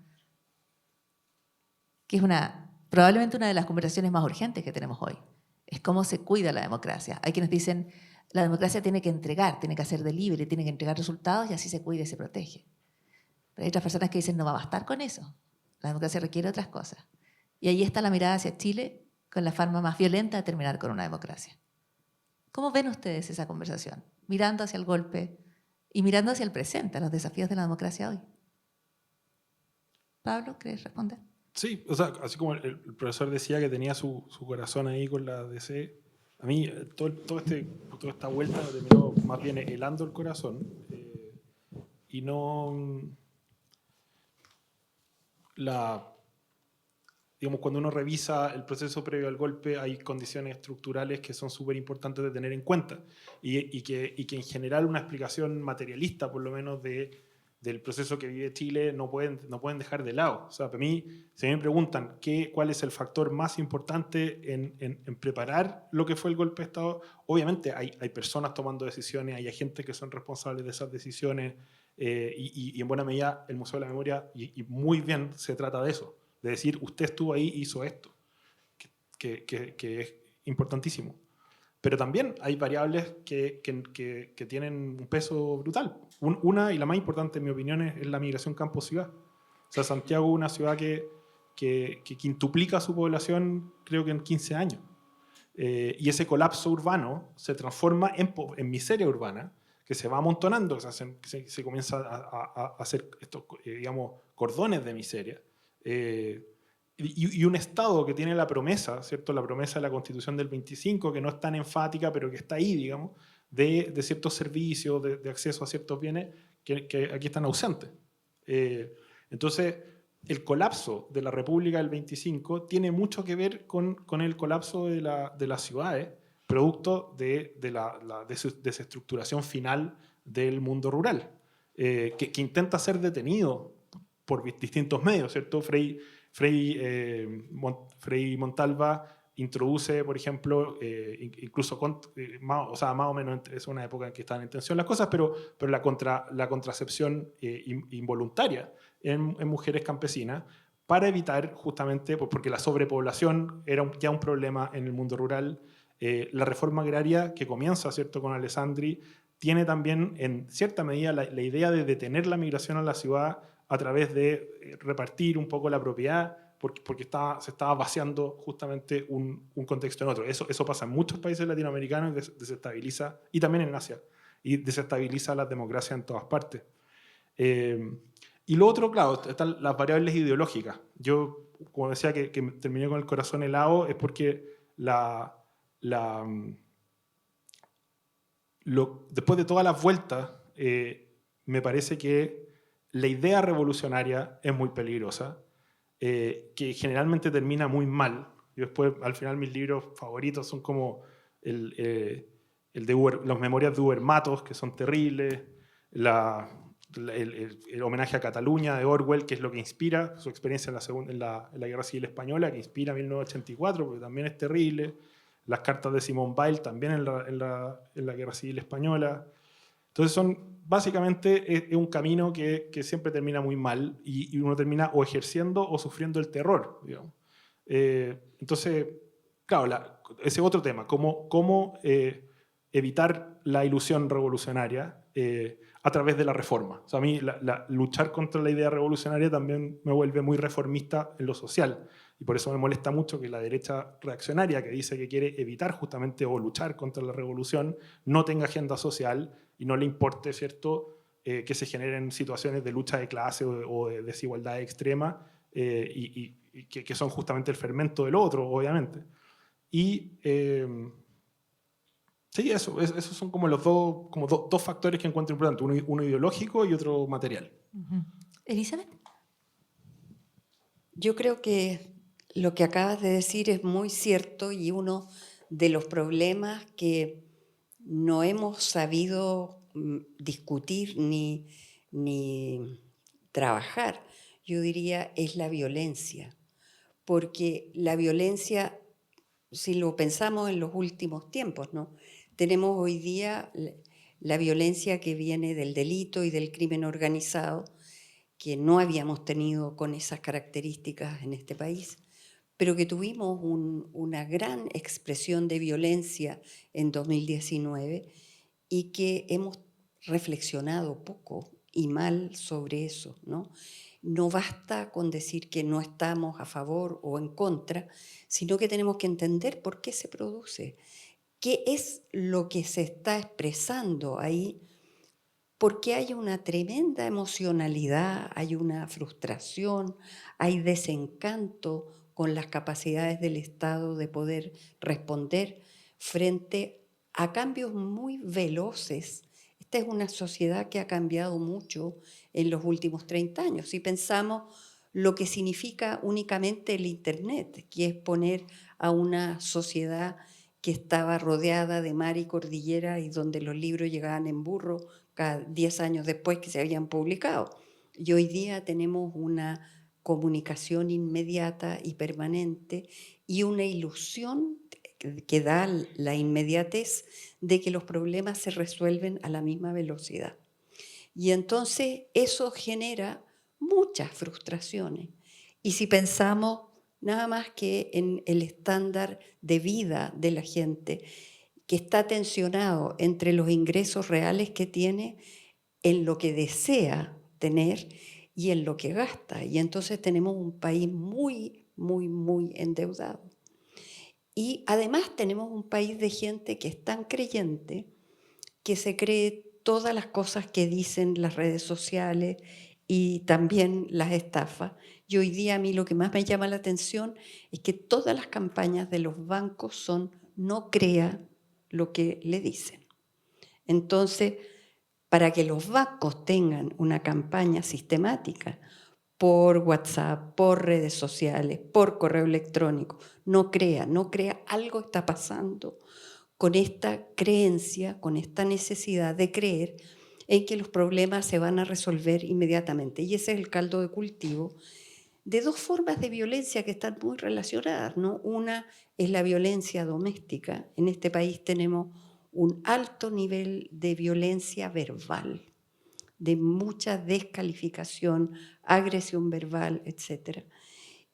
Que es probablemente una de las conversaciones más urgentes que tenemos hoy. Es cómo se cuida la democracia. Hay quienes dicen la democracia tiene que entregar, tiene que hacer delivery, tiene que entregar resultados y así se cuida y se protege. Pero hay otras personas que dicen no va a bastar con eso. La democracia requiere otras cosas. Y ahí está la mirada hacia Chile con la forma más violenta de terminar con una democracia. ¿Cómo ven ustedes esa conversación? Mirando hacia el golpe y mirando hacia el presente, a los desafíos de la democracia hoy. Pablo, ¿querés responder? Sí, o sea, así como el profesor decía que tenía su corazón ahí con la DC, a mí toda esta vuelta me terminó más bien helando el corazón y no... Digamos, cuando uno revisa el proceso previo al golpe hay condiciones estructurales que son súper importantes de tener en cuenta y que en general una explicación materialista, por lo menos, del proceso que vive Chile no pueden dejar de lado. O sea, para mí, si me preguntan cuál es el factor más importante en preparar lo que fue el golpe de Estado, obviamente hay personas tomando decisiones, hay agentes que son responsables de esas decisiones y en buena medida el Museo de la Memoria, y muy bien se trata de eso, de decir, usted estuvo ahí y hizo esto, que es importantísimo. Pero también hay variables que tienen un peso brutal. Una, y la más importante en mi opinión, es la migración campo-ciudad. O sea, Santiago es una ciudad que quintuplica su población, creo que en 15 años. Y ese colapso urbano se transforma en miseria urbana, que se va amontonando, o sea, se comienza a hacer estos, digamos, cordones de miseria. Y un Estado que tiene la promesa, ¿cierto? La promesa de la Constitución del 25, que no es tan enfática, pero que está ahí, digamos, de ciertos servicios, de acceso a ciertos bienes que aquí están ausentes. Entonces, el colapso de la República del 25 tiene mucho que ver con el colapso de las ciudades, producto de la desestructuración final del mundo rural, que intenta ser detenido por distintos medios, ¿cierto? Frei Montalva introduce, por ejemplo, incluso, más o menos es una época en que están en tensión las cosas, pero la contracepción involuntaria en mujeres campesinas para evitar justamente, porque la sobrepoblación era ya un problema en el mundo rural. La reforma agraria que comienza, ¿cierto?, con Alessandri, tiene también en cierta medida la idea de detener la migración a la ciudad a través de repartir un poco la propiedad, porque se estaba vaciando justamente un contexto en otro. Eso pasa en muchos países latinoamericanos y desestabiliza, y también en Asia, y desestabiliza las democracias en todas partes. Y lo otro, claro, están las variables ideológicas. Yo, como decía, que terminé con el corazón helado, es porque después de todas las vueltas, me parece que la idea revolucionaria es muy peligrosa, que generalmente termina muy mal Y después, al final, mis libros favoritos son como el de los memorias de Uber Matos, que son terribles, el homenaje a Cataluña de Orwell, que es lo que inspira su experiencia en la Guerra Civil Española, que inspira 1984, porque también es terrible. Las cartas de Simone Weil, también en la Guerra Civil Española. Entonces básicamente es un camino que siempre termina muy mal y uno termina o ejerciendo o sufriendo el terror, digamos. Entonces, claro, ese otro tema, cómo evitar la ilusión revolucionaria a través de la reforma. O sea, a mí luchar contra la idea revolucionaria también me vuelve muy reformista en lo social. Y por eso me molesta mucho que la derecha reaccionaria, que dice que quiere evitar justamente o luchar contra la revolución, no tenga agenda social y no le importe, ¿cierto?, que se generen situaciones de lucha de clase o de desigualdad extrema y que son justamente el fermento del otro, obviamente. Y sí, esos son como los dos factores que encuentro importantes, uno ideológico y otro material. Elizabeth. Yo creo que lo que acabas de decir es muy cierto y uno de los problemas que no hemos sabido discutir ni trabajar, yo diría, es la violencia. Porque la violencia, si lo pensamos en los últimos tiempos, ¿no? Tenemos hoy día la violencia que viene del delito y del crimen organizado, que no habíamos tenido con esas características en este país, pero que tuvimos una gran expresión de violencia en 2019 y que hemos reflexionado poco y mal sobre eso, ¿no? No basta con decir que no estamos a favor o en contra, sino que tenemos que entender por qué se produce, qué es lo que se está expresando ahí, porque hay una tremenda emocionalidad, hay una frustración, hay desencanto con las capacidades del Estado de poder responder frente a cambios muy veloces. Esta es una sociedad que ha cambiado mucho en los últimos 30 años. Si pensamos lo que significa únicamente el Internet, que es poner a una sociedad que estaba rodeada de mar y cordillera y donde los libros llegaban en burro cada 10 años después que se habían publicado. Y hoy día tenemos una comunicación inmediata y permanente y una ilusión que da la inmediatez de que los problemas se resuelven a la misma velocidad. Y entonces eso genera muchas frustraciones. Y si pensamos nada más que en el estándar de vida de la gente, que está tensionado entre los ingresos reales que tiene, en lo que desea tener y en lo que gasta. Y entonces tenemos un país muy, muy, muy endeudado. Y además tenemos un país de gente que es tan creyente que se cree todas las cosas que dicen las redes sociales y también las estafas. Y hoy día a mí lo que más me llama la atención es que todas las campañas de los bancos son no crea lo que le dicen. Entonces, para que los bancos tengan una campaña sistemática por WhatsApp, por redes sociales, por correo electrónico, no crea, algo está pasando con esta creencia, con esta necesidad de creer en que los problemas se van a resolver inmediatamente. Y ese es el caldo de cultivo de dos formas de violencia que están muy relacionadas, ¿no? Una es la violencia doméstica. En este país tenemos un alto nivel de violencia verbal, de mucha descalificación, agresión verbal, etc.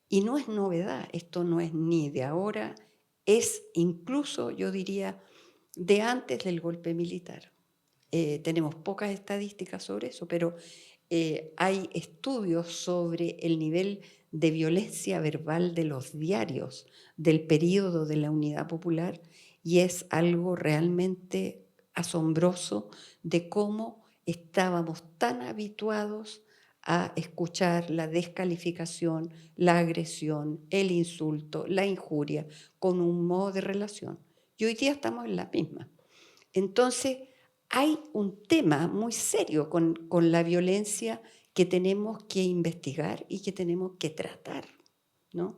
Y no es novedad, esto no es ni de ahora, es incluso, yo diría, de antes del golpe militar. Tenemos pocas estadísticas sobre eso, pero hay estudios sobre el nivel de violencia verbal de los diarios del periodo de la Unidad Popular y es algo realmente asombroso de cómo estábamos tan habituados a escuchar la descalificación, la agresión, el insulto, la injuria, con un modo de relación. Y hoy día estamos en la misma. Entonces, hay un tema muy serio con la violencia que tenemos que investigar y que tenemos que tratar, ¿no?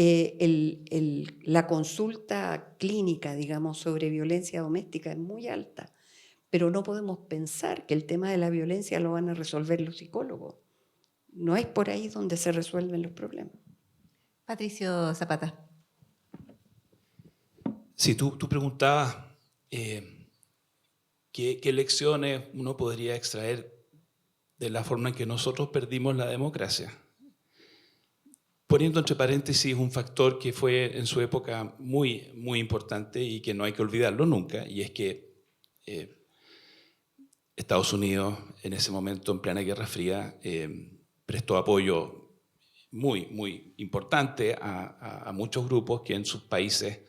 la consulta clínica, digamos, sobre violencia doméstica es muy alta, pero no podemos pensar que el tema de la violencia lo van a resolver los psicólogos. No es por ahí donde se resuelven los problemas. Patricio Zapata. Sí, tú preguntabas qué lecciones uno podría extraer de la forma en que nosotros perdimos la democracia. Poniendo entre paréntesis un factor que fue en su época muy, muy importante y que no hay que olvidarlo nunca, y es que Estados Unidos, en ese momento, en plena Guerra Fría, prestó apoyo muy, muy importante a muchos grupos que en sus países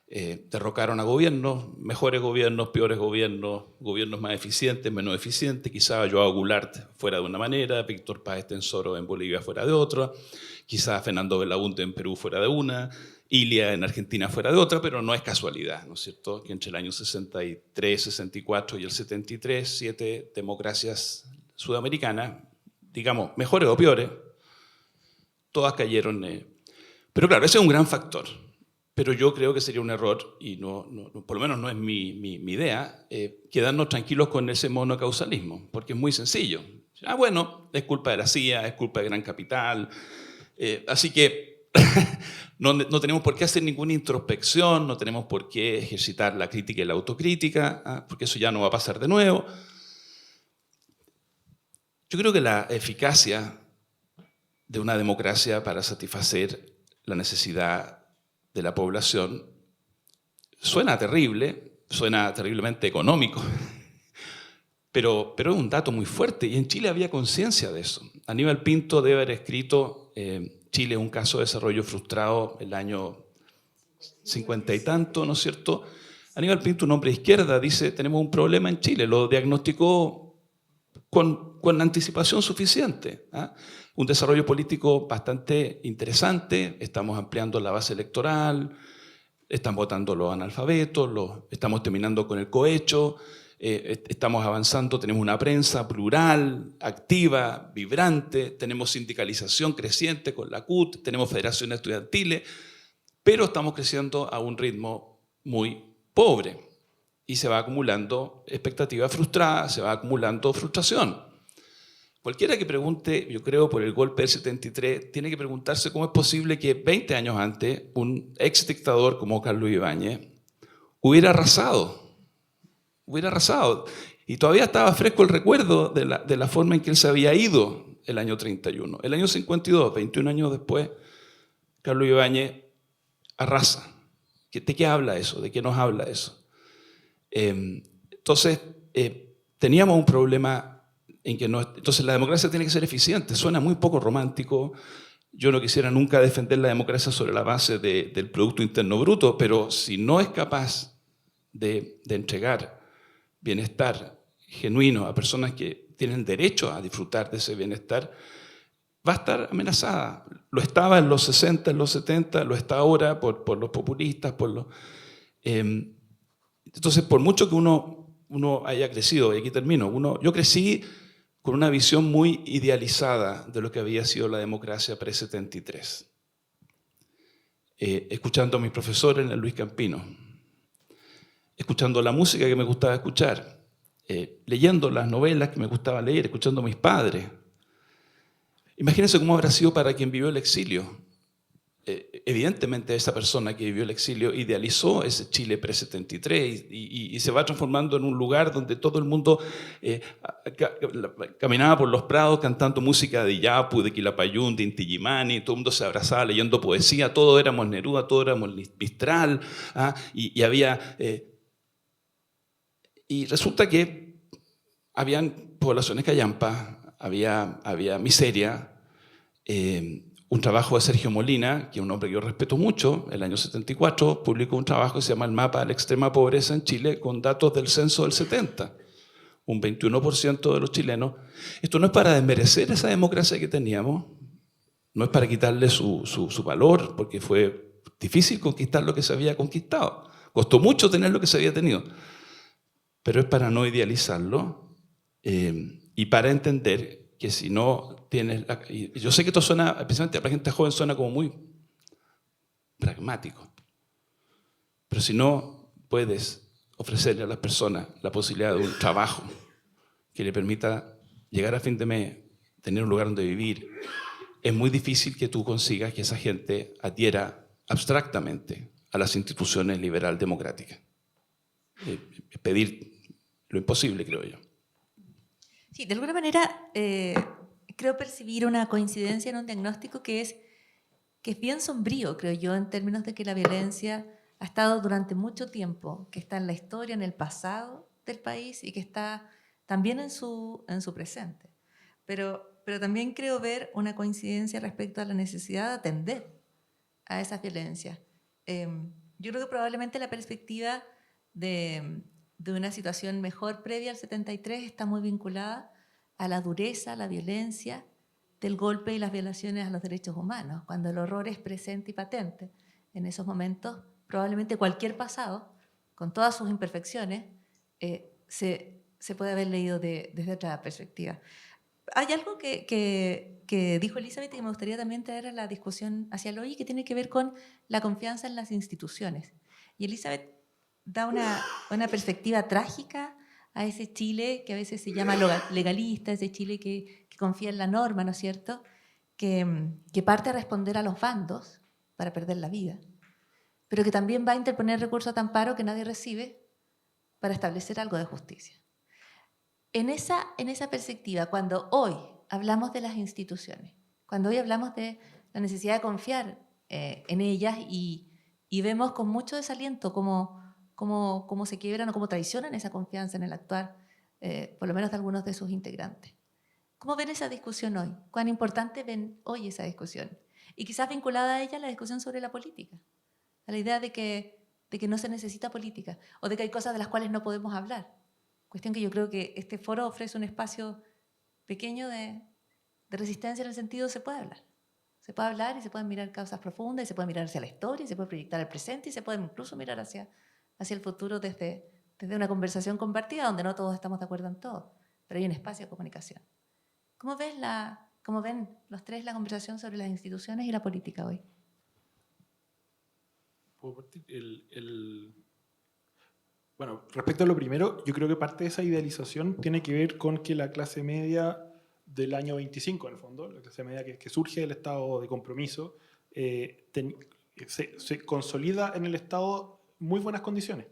derrocaron a gobiernos, mejores gobiernos, peores gobiernos, gobiernos más eficientes, menos eficientes. Quizá Joao Goulart fuera de una manera, Víctor Páez Tensoro en Bolivia fuera de otra, quizá Fernando Belaúnde en Perú fuera de una, Ilia en Argentina fuera de otra, pero no es casualidad, ¿no es cierto?, que entre el año 63, 64 y el 73, 7 democracias sudamericanas, digamos, mejores o peores, todas cayeron. Pero claro, ese es un gran factor. Pero yo creo que sería un error, y por lo menos no es mi idea, quedarnos tranquilos con ese monocausalismo, porque es muy sencillo. Bueno, es culpa de la CIA, es culpa del gran capital, así que no tenemos por qué hacer ninguna introspección, no tenemos por qué ejercitar la crítica y la autocrítica, porque eso ya no va a pasar de nuevo. Yo creo que la eficacia de una democracia para satisfacer la necesidad de la población suena terrible, suena terriblemente económico, pero es un dato muy fuerte, y en Chile había conciencia de eso. Aníbal Pinto debe haber escrito Chile es un caso de desarrollo frustrado el año 50 y tanto, ¿no es cierto? Aníbal Pinto, un hombre de izquierda, dice: tenemos un problema en Chile, lo diagnosticó con anticipación suficiente, ¿ah? Un desarrollo político bastante interesante, estamos ampliando la base electoral, están votando los analfabetos, estamos terminando con el cohecho, estamos avanzando, tenemos una prensa plural, activa, vibrante, tenemos sindicalización creciente con la CUT, tenemos federaciones estudiantiles, pero estamos creciendo a un ritmo muy pobre y se va acumulando expectativa frustrada, se va acumulando frustración. Cualquiera que pregunte, yo creo, por el golpe del 73, tiene que preguntarse cómo es posible que 20 años antes un ex dictador como Carlos Ibáñez hubiera arrasado. Y todavía estaba fresco el recuerdo de la forma en que él se había ido el año 31. El año 52, 21 años después, Carlos Ibáñez arrasa. ¿De qué habla eso? ¿De qué nos habla eso? Entonces, teníamos un problema en que entonces la democracia tiene que ser eficiente. Suena muy poco romántico. Yo no quisiera nunca defender la democracia sobre la base del Producto Interno Bruto, pero si no es capaz de entregar bienestar genuino a personas que tienen derecho a disfrutar de ese bienestar, va a estar amenazada. Lo estaba en los 60, en los 70, lo está ahora por los populistas, entonces, por mucho que uno haya crecido, y aquí termino, yo crecí con una visión muy idealizada de lo que había sido la democracia pre-73. Escuchando a mis profesores en el Luis Campino, escuchando la música que me gustaba escuchar, leyendo las novelas que me gustaba leer, escuchando a mis padres. Imagínense cómo habrá sido para quien vivió el exilio. Evidentemente esa persona que vivió el exilio idealizó ese Chile pre-73 y se va transformando en un lugar donde todo el mundo caminaba por los prados cantando música de Yapu, de Quilapayún, de Inti Illimani, todo el mundo se abrazaba leyendo poesía, todos éramos Neruda, todos éramos Mistral, ¿ah? Y había... y resulta que habían poblaciones callampas, había miseria. Un trabajo de Sergio Molina, que es un hombre que yo respeto mucho, el año 74, publicó un trabajo que se llama El mapa de la extrema pobreza en Chile, con datos del censo del 70. Un 21% de los chilenos. Esto no es para desmerecer esa democracia que teníamos, no es para quitarle su valor, porque fue difícil conquistar lo que se había conquistado. Costó mucho tener lo que se había tenido. Pero es para no idealizarlo y para entender que si no tienes... yo sé que esto suena, especialmente para la gente joven, suena como muy pragmático. Pero si no puedes ofrecerle a las personas la posibilidad de un trabajo que le permita llegar a fin de mes, tener un lugar donde vivir, es muy difícil que tú consigas que esa gente adhiera abstractamente a las instituciones liberal democráticas. Es pedir lo imposible, creo yo. Sí, de alguna manera creo percibir una coincidencia en un diagnóstico que es bien sombrío, creo yo, en términos de que la violencia ha estado durante mucho tiempo, que está en la historia, en el pasado del país y que está también en su presente. Pero también creo ver una coincidencia respecto a la necesidad de atender a esas violencias. Yo creo que probablemente la perspectiva de una situación mejor previa al 73 está muy vinculada a la dureza, a la violencia del golpe y las violaciones a los derechos humanos, cuando el horror es presente y patente. En esos momentos, probablemente cualquier pasado, con todas sus imperfecciones, se puede haber leído desde otra perspectiva. Hay algo que dijo Elizabeth y que me gustaría también traer a la discusión hacia el hoy, que tiene que ver con la confianza en las instituciones. Y Elizabeth da una perspectiva trágica a ese Chile que a veces se llama legalista, ese Chile que confía en la norma, ¿no es cierto?, que parte a responder a los bandos para perder la vida, pero que también va a interponer recursos de amparo que nadie recibe para establecer algo de justicia. En esa perspectiva, cuando hoy hablamos de las instituciones, cuando hoy hablamos de la necesidad de confiar en ellas y vemos con mucho desaliento cómo se quiebran o cómo traicionan esa confianza en el actuar, por lo menos de algunos de sus integrantes. ¿Cómo ven esa discusión hoy? ¿Cuán importante ven hoy esa discusión? Y quizás vinculada a ella la discusión sobre la política, a la idea de que no se necesita política o de que hay cosas de las cuales no podemos hablar. Cuestión que yo creo que este foro ofrece un espacio pequeño de resistencia en el sentido se puede hablar. Se puede hablar y se pueden mirar causas profundas, y se puede mirar hacia la historia, y se puede proyectar el presente, y se puede incluso mirar hacia el futuro desde una conversación compartida donde no todos estamos de acuerdo en todo, pero hay un espacio de comunicación. ¿Cómo ven los tres la conversación sobre las instituciones y la política hoy? ¿Puedo partir? Bueno, respecto a lo primero, yo creo que parte de esa idealización tiene que ver con que la clase media del año 25, en el fondo, la clase media que surge del estado de compromiso, se consolida en el estado muy buenas condiciones.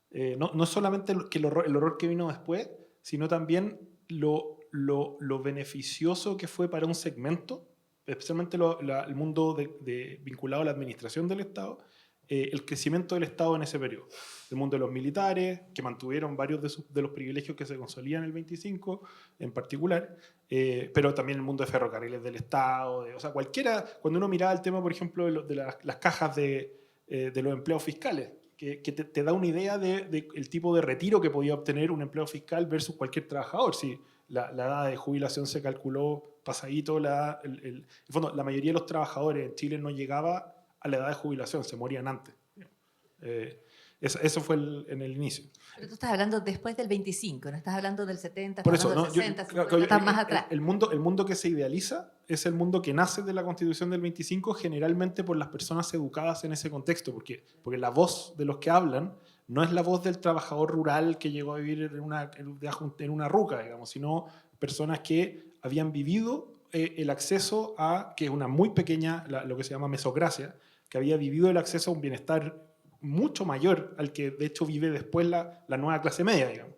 No solamente el horror que vino después, sino también lo beneficioso que fue para un segmento, especialmente el mundo vinculado a la administración del Estado, el crecimiento del Estado en ese periodo. El mundo de los militares, que mantuvieron varios de los privilegios que se consolidan en el 25 en particular, pero también el mundo de ferrocarriles del Estado, o sea, cualquiera, cuando uno miraba el tema, por ejemplo, de las cajas de los empleos fiscales, que te da una idea del tipo de retiro que podía obtener un empleo fiscal versus cualquier trabajador. Si la edad de jubilación se calculó pasadito, en fondo, la mayoría de los trabajadores en Chile no llegaba a la edad de jubilación, se morían antes. Eso fue en el inicio. Pero tú estás hablando después del 25, no estás hablando del 70, Por estás eso, hablando del 60, 50, estás más atrás. El mundo que se idealiza es el mundo que nace de la Constitución del 25, generalmente por las personas educadas en ese contexto, porque la voz de los que hablan no es la voz del trabajador rural que llegó a vivir en una ruca, digamos, sino personas que habían vivido el acceso a, que es una muy pequeña, lo que se llama mesocracia, que había vivido el acceso a un bienestar mucho mayor al que de hecho vive después la nueva clase media, digamos,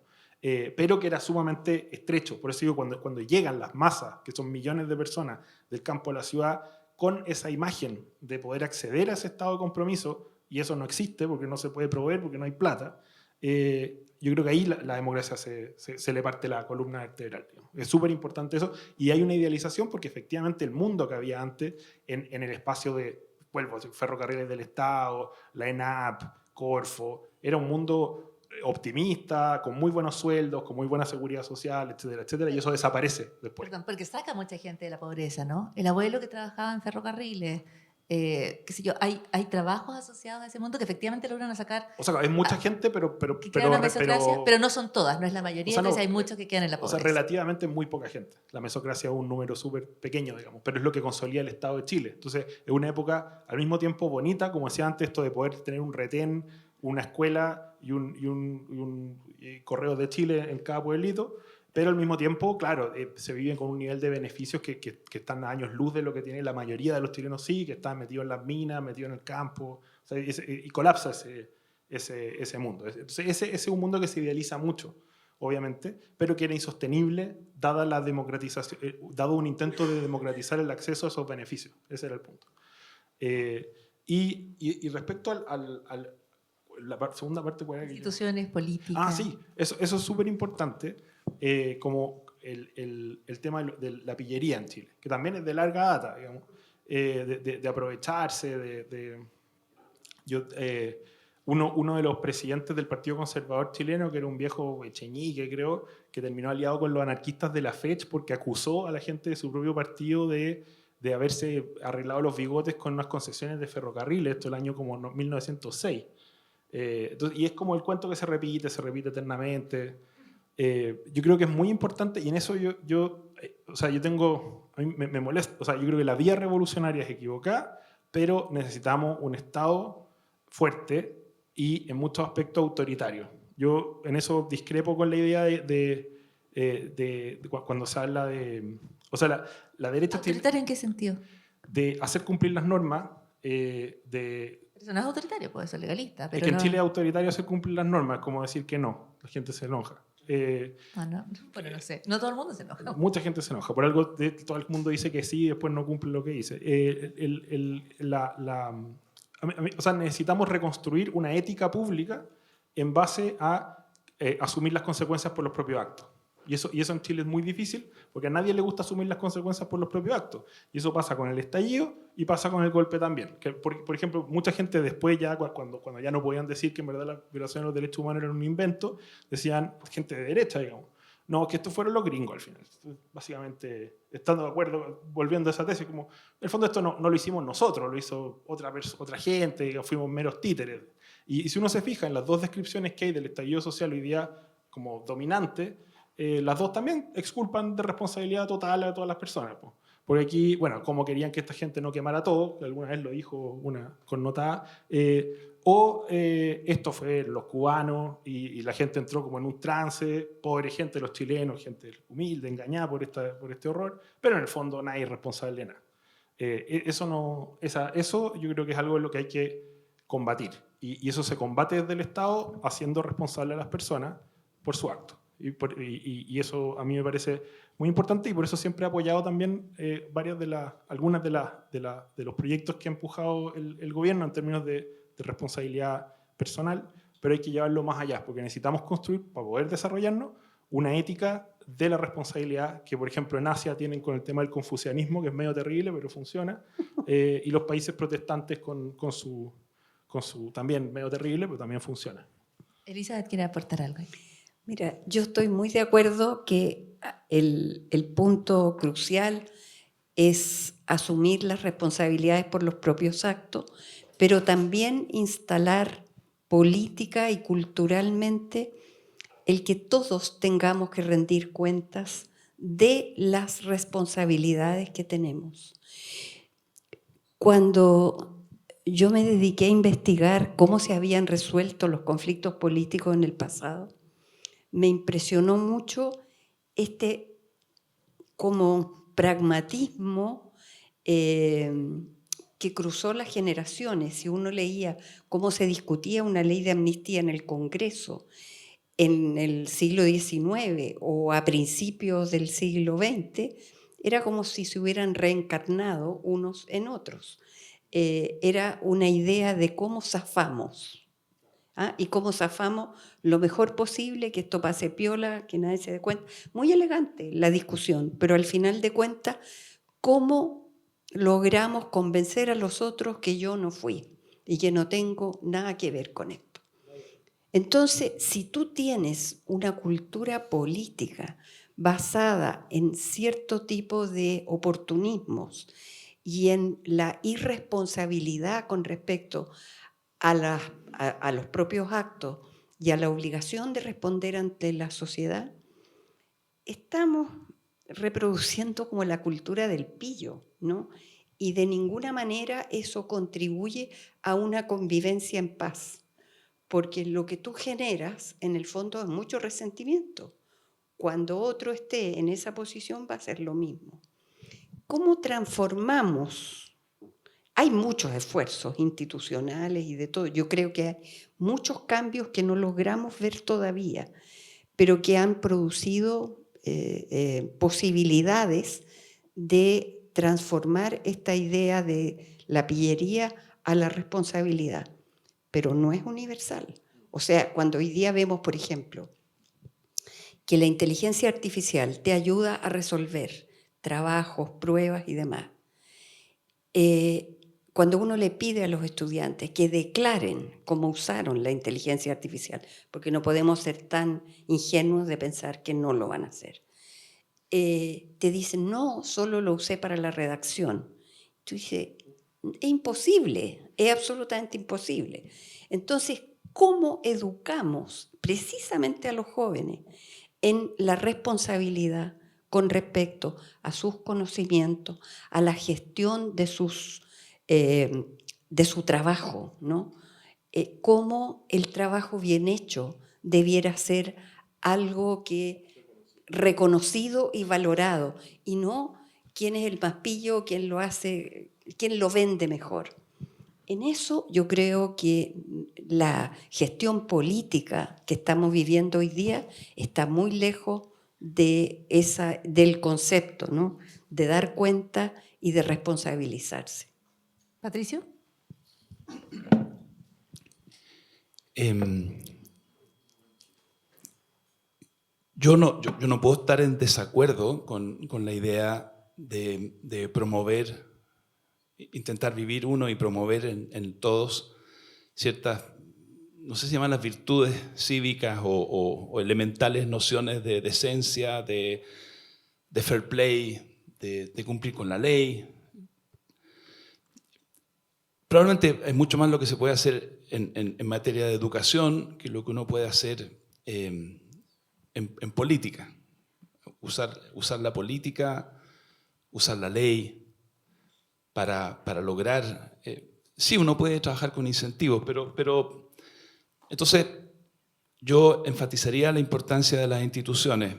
pero que era sumamente estrecho. Por eso digo, cuando llegan las masas, que son millones de personas del campo a la ciudad, con esa imagen de poder acceder a ese estado de compromiso, y eso no existe porque no se puede proveer, porque no hay plata, yo creo que ahí la democracia se le parte la columna vertebral, digamos. Es súper importante eso, y hay una idealización porque efectivamente el mundo que había antes en el espacio de ferrocarriles del Estado, la ENAP, Corfo, era un mundo optimista, con muy buenos sueldos, con muy buena seguridad social, etcétera, etcétera, y eso desaparece después. Perdón, porque saca mucha gente de la pobreza, ¿no? El abuelo que trabajaba en ferrocarriles, qué sé yo, hay trabajos asociados a ese mundo que efectivamente logran sacar, O sea, hay mucha gente, pero que crean la mesocracia, pero no son todas, no es la mayoría, o sea, no, entonces hay muchos que quedan en la o pobreza. sea, relativamente muy poca gente. La mesocracia es un número súper pequeño, digamos, pero es lo que consolida el Estado de Chile. Entonces, es una época al mismo tiempo bonita, como decía antes, esto de poder tener un retén, una escuela y un correo de Chile en cada pueblito, pero al mismo tiempo, claro, se viven con un nivel de beneficios que están a años luz de lo que tiene la mayoría de los chilenos, sí, que están metidos en las minas, metidos en el campo, o sea, y colapsa ese mundo. Entonces, ese es un mundo que se idealiza mucho, obviamente, pero que era insostenible dada la democratización, dado un intento de democratizar el acceso a esos beneficios. Ese era el punto. Y respecto la segunda parte, ¿cuál era? Instituciones políticas. Ah, sí, eso es súper importante, como el tema de la pillería en Chile, que también es de larga data, digamos, de aprovecharse, uno de los presidentes del Partido Conservador chileno, que era un viejo Echeñique, creo, que terminó aliado con los anarquistas de la FECH porque acusó a la gente de su propio partido de haberse arreglado los bigotes con unas concesiones de ferrocarriles, esto el año como 1906. Entonces, y es como el cuento que se repite eternamente. Yo creo que es muy importante, y en eso o sea, a mí me molesta, o sea, yo creo que la vía revolucionaria es equivocada, pero necesitamos un Estado fuerte y en muchos aspectos autoritario. Yo en eso discrepo con la idea de cuando se habla de... O sea, la derecha... ¿Autoritario en qué sentido? De hacer cumplir las normas, Eso no es autoritario, puede ser legalista. Pero es que en no... Chile es autoritario hacer cumplir las normas, como decir que no, la gente se enoja. Bueno, no sé, no todo el mundo se enoja. Mucha gente se enoja, por algo todo el mundo dice que sí y después no cumple lo que dice. O sea, necesitamos reconstruir una ética pública en base a asumir las consecuencias por los propios actos. Y eso en Chile es muy difícil porque a nadie le gusta asumir las consecuencias por los propios actos. Y eso pasa con el estallido y pasa con el golpe también. Que, por ejemplo, mucha gente después, ya cuando ya no podían decir que en verdad la violación de los derechos humanos era un invento, decían, gente de derecha, digamos, no, que estos fueron los gringos al final. Básicamente, estando de acuerdo, volviendo a esa tesis, como, en el fondo esto no lo hicimos nosotros, lo hizo otra gente, fuimos meros títeres. Y si uno se fija en las dos descripciones que hay del estallido social hoy día como dominante, las dos también exculpan de responsabilidad total a todas las personas. Po. Porque aquí, bueno, como querían que esta gente no quemara todo, que alguna vez lo dijo una connotada, esto fue los cubanos y la gente entró como en un trance, pobre gente, los chilenos, gente humilde, engañada por este horror, pero en el fondo nadie es responsable de nada. Eso yo creo que es algo en lo que hay que combatir. Y eso se combate desde el Estado haciendo responsable a las personas por su acto. Y eso a mí me parece muy importante y por eso siempre he apoyado también algunas de los proyectos que ha empujado el gobierno en términos de responsabilidad personal, pero hay que llevarlo más allá, porque necesitamos construir, para poder desarrollarnos, una ética de la responsabilidad que, por ejemplo, en Asia tienen con el tema del confucianismo, que es medio terrible, pero funciona, y los países protestantes con su también medio terrible, pero también funciona. Elizabeth quiere aportar algo. Mira, yo estoy muy de acuerdo que el punto crucial es asumir las responsabilidades por los propios actos, pero también instalar política y culturalmente el que todos tengamos que rendir cuentas de las responsabilidades que tenemos. Cuando yo me dediqué a investigar cómo se habían resuelto los conflictos políticos en el pasado, me impresionó mucho como pragmatismo que cruzó las generaciones. Si uno leía cómo se discutía una ley de amnistía en el Congreso en el siglo XIX o a principios del siglo XX, era como si se hubieran reencarnado unos en otros. Era una idea de cómo zafamos. Y cómo zafamos lo mejor posible, que esto pase piola, que nadie se dé cuenta. Muy elegante la discusión, pero al final de cuentas, ¿cómo logramos convencer a los otros que yo no fui y que no tengo nada que ver con esto? Entonces, si tú tienes una cultura política basada en cierto tipo de oportunismos y en la irresponsabilidad con respecto a los propios actos y a la obligación de responder ante la sociedad, estamos reproduciendo como la cultura del pillo, ¿no? Y de ninguna manera eso contribuye a una convivencia en paz, porque lo que tú generas en el fondo es mucho resentimiento. Cuando otro esté en esa posición va a ser lo mismo. ¿Cómo transformamos? Hay muchos esfuerzos institucionales y de todo. Yo creo que hay muchos cambios que no logramos ver todavía, pero que han producido posibilidades de transformar esta idea de la pillería a la responsabilidad, pero no es universal. O sea, cuando hoy día vemos, por ejemplo, que la inteligencia artificial te ayuda a resolver trabajos, pruebas y demás, cuando uno le pide a los estudiantes que declaren cómo usaron la inteligencia artificial, porque no podemos ser tan ingenuos de pensar que no lo van a hacer, te dicen, no, solo lo usé para la redacción. Tú dices, es imposible, es absolutamente imposible. Entonces, ¿cómo educamos precisamente a los jóvenes en la responsabilidad con respecto a sus conocimientos, a la gestión de su trabajo, ¿no? Cómo el trabajo bien hecho debiera ser algo que reconocido y valorado, y no quién es el más pillo, quién lo hace, quién lo vende mejor. En eso yo creo que la gestión política que estamos viviendo hoy día está muy lejos del concepto, ¿no? De dar cuenta y de responsabilizarse. Patricio. Yo no puedo estar en desacuerdo con la idea de promover, intentar vivir uno y promover en todos ciertas, no sé si llaman las virtudes cívicas o elementales nociones de decencia, de fair play, de cumplir con la ley. Probablemente hay mucho más lo que se puede hacer en materia de educación que lo que uno puede hacer en política. Usar la política, usar la ley para lograr... sí, uno puede trabajar con incentivos, pero entonces yo enfatizaría la importancia de las instituciones.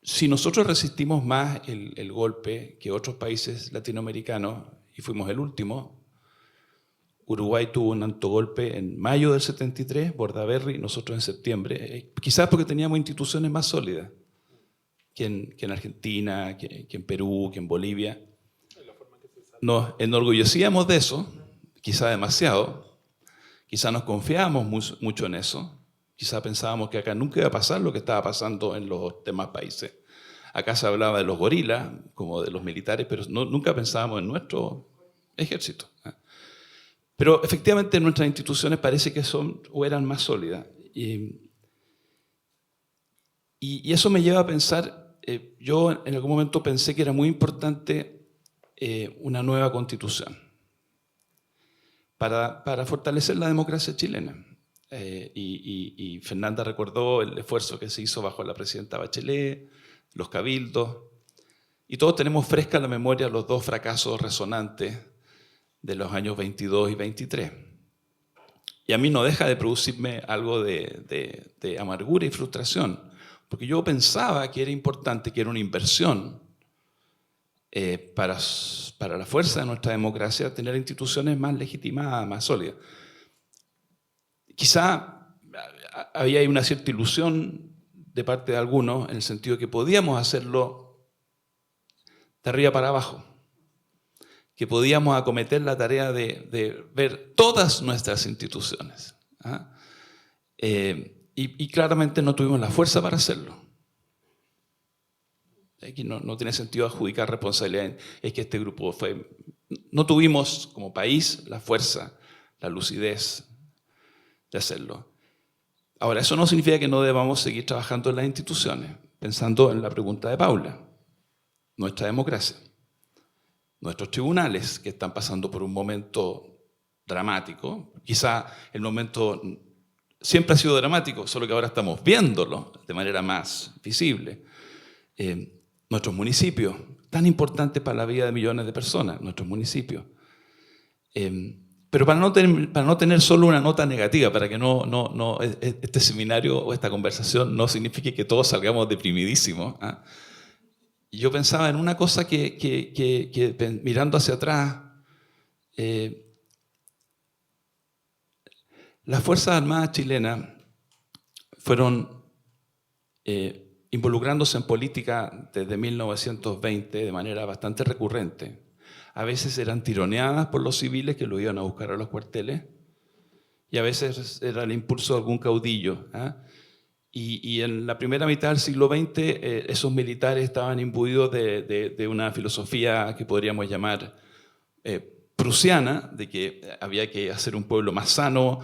Si nosotros resistimos más el golpe que otros países latinoamericanos, y fuimos el último, Uruguay tuvo un autogolpe en mayo del 73, Bordaberry, nosotros en septiembre, quizás porque teníamos instituciones más sólidas que en Argentina, que en Perú, que en Bolivia. Nos enorgullecíamos de eso, quizá demasiado, quizá nos confiábamos mucho en eso, quizá pensábamos que acá nunca iba a pasar lo que estaba pasando en los demás países. Acá se hablaba de los gorilas, como de los militares, pero nunca pensábamos en nuestro ejército. Pero efectivamente nuestras instituciones parece que son o eran más sólidas. Y eso me lleva a pensar, yo en algún momento pensé que era muy importante una nueva constitución para fortalecer la democracia chilena. Y Fernanda recordó el esfuerzo que se hizo bajo la presidenta Bachelet, los cabildos, y todos tenemos fresca en la memoria los dos fracasos resonantes de los años 22 y 23. Y a mí no deja de producirme algo de amargura y frustración, porque yo pensaba que era importante, que era una inversión para la fuerza de nuestra democracia, tener instituciones más legitimadas, más sólidas. Quizá había una cierta ilusión de parte de algunos, en el sentido de que podíamos hacerlo de arriba para abajo, que podíamos acometer la tarea de ver todas nuestras instituciones. Y claramente no tuvimos la fuerza para hacerlo. Aquí no tiene sentido adjudicar responsabilidad. Es que este grupo no tuvimos como país la fuerza, la lucidez de hacerlo. Ahora, eso no significa que no debamos seguir trabajando en las instituciones, pensando en la pregunta de Paula, nuestra democracia. nuestros tribunales, que están pasando por un momento dramático. Quizá el momento siempre ha sido dramático, solo que ahora estamos viéndolo de manera más visible. Nuestros municipios, tan importantes para la vida de millones de personas, nuestros municipios. Pero para no tener solo una nota negativa, para que este seminario o esta conversación no signifique que todos salgamos deprimidísimos. Yo pensaba en una cosa que mirando hacia atrás, las Fuerzas Armadas chilenas fueron involucrándose en política desde 1920 de manera bastante recurrente. A veces eran tironeadas por los civiles que lo iban a buscar a los cuarteles y a veces era el impulso de algún caudillo. Y en la primera mitad del siglo XX esos militares estaban imbuidos de una filosofía que podríamos llamar prusiana, de que había que hacer un pueblo más sano.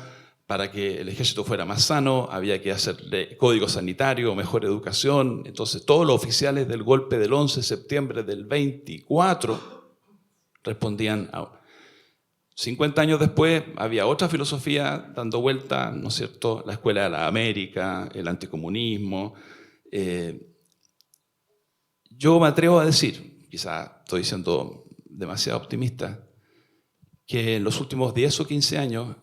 Para que el ejército fuera más sano, había que hacerle código sanitario, mejor educación. Entonces, todos los oficiales del golpe del 11 de septiembre del 24 respondían a... 50 años después había otra filosofía dando vuelta, ¿no es cierto? La Escuela de la América, el anticomunismo. Yo me atrevo a decir, quizá estoy siendo demasiado optimista, que en los últimos 10 o 15 años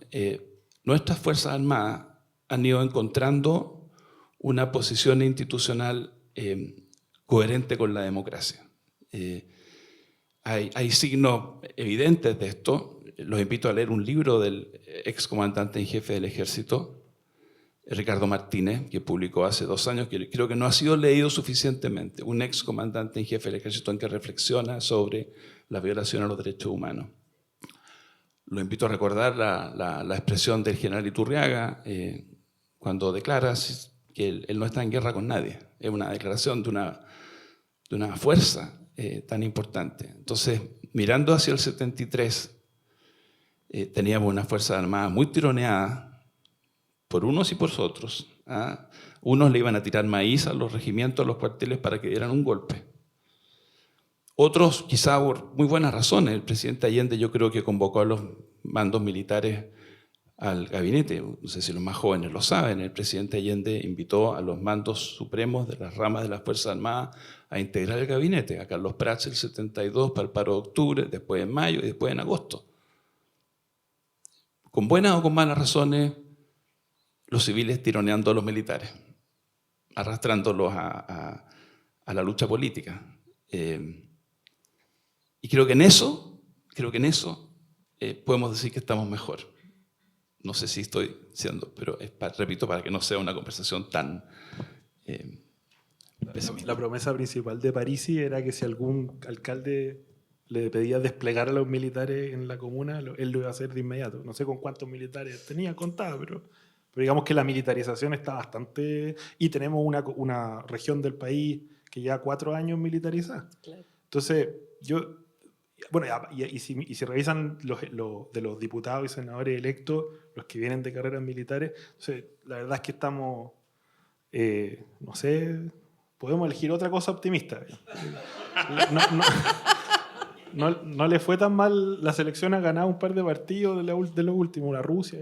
nuestras Fuerzas Armadas han ido encontrando una posición institucional coherente con la democracia. Hay signos evidentes de esto. Los invito a leer un libro del excomandante en jefe del ejército, Ricardo Martínez, que publicó hace 2 años, que creo que no ha sido leído suficientemente. Un excomandante en jefe del ejército en que reflexiona sobre la violación a los derechos humanos. Lo invito a recordar la expresión del general Iturriaga cuando declara que él no está en guerra con nadie. Es una declaración de una fuerza tan importante. Entonces, mirando hacia el 73, teníamos una fuerza armada muy tironeada por unos y por otros. Unos le iban a tirar maíz a los regimientos, a los cuarteles para que dieran un golpe. Otros, quizá por muy buenas razones. El presidente Allende yo creo que convocó a los mandos militares al gabinete. No sé si los más jóvenes lo saben. El presidente Allende invitó a los mandos supremos de las ramas de las Fuerzas Armadas a integrar el gabinete. A Carlos Prats el 72 para el paro de octubre, después en mayo y después en agosto. Con buenas o con malas razones, los civiles tironeando a los militares, arrastrándolos a la lucha política. Y creo que en eso podemos decir que estamos mejor. No sé si estoy siendo, pero repito, para que no sea una conversación tan pesimista. La promesa principal de Parisi era que si algún alcalde le pedía desplegar a los militares en la comuna, él lo iba a hacer de inmediato. No sé con cuántos militares tenía contado, pero digamos que la militarización está bastante... Y tenemos una región del país que lleva 4 años militarizada. Claro. Entonces, bueno, y si revisan de los diputados y senadores electos, los que vienen de carreras militares, entonces, la verdad es que estamos, no sé, podemos elegir otra cosa optimista. No le fue tan mal, la selección ha ganado un par de partidos de los últimos, la Rusia,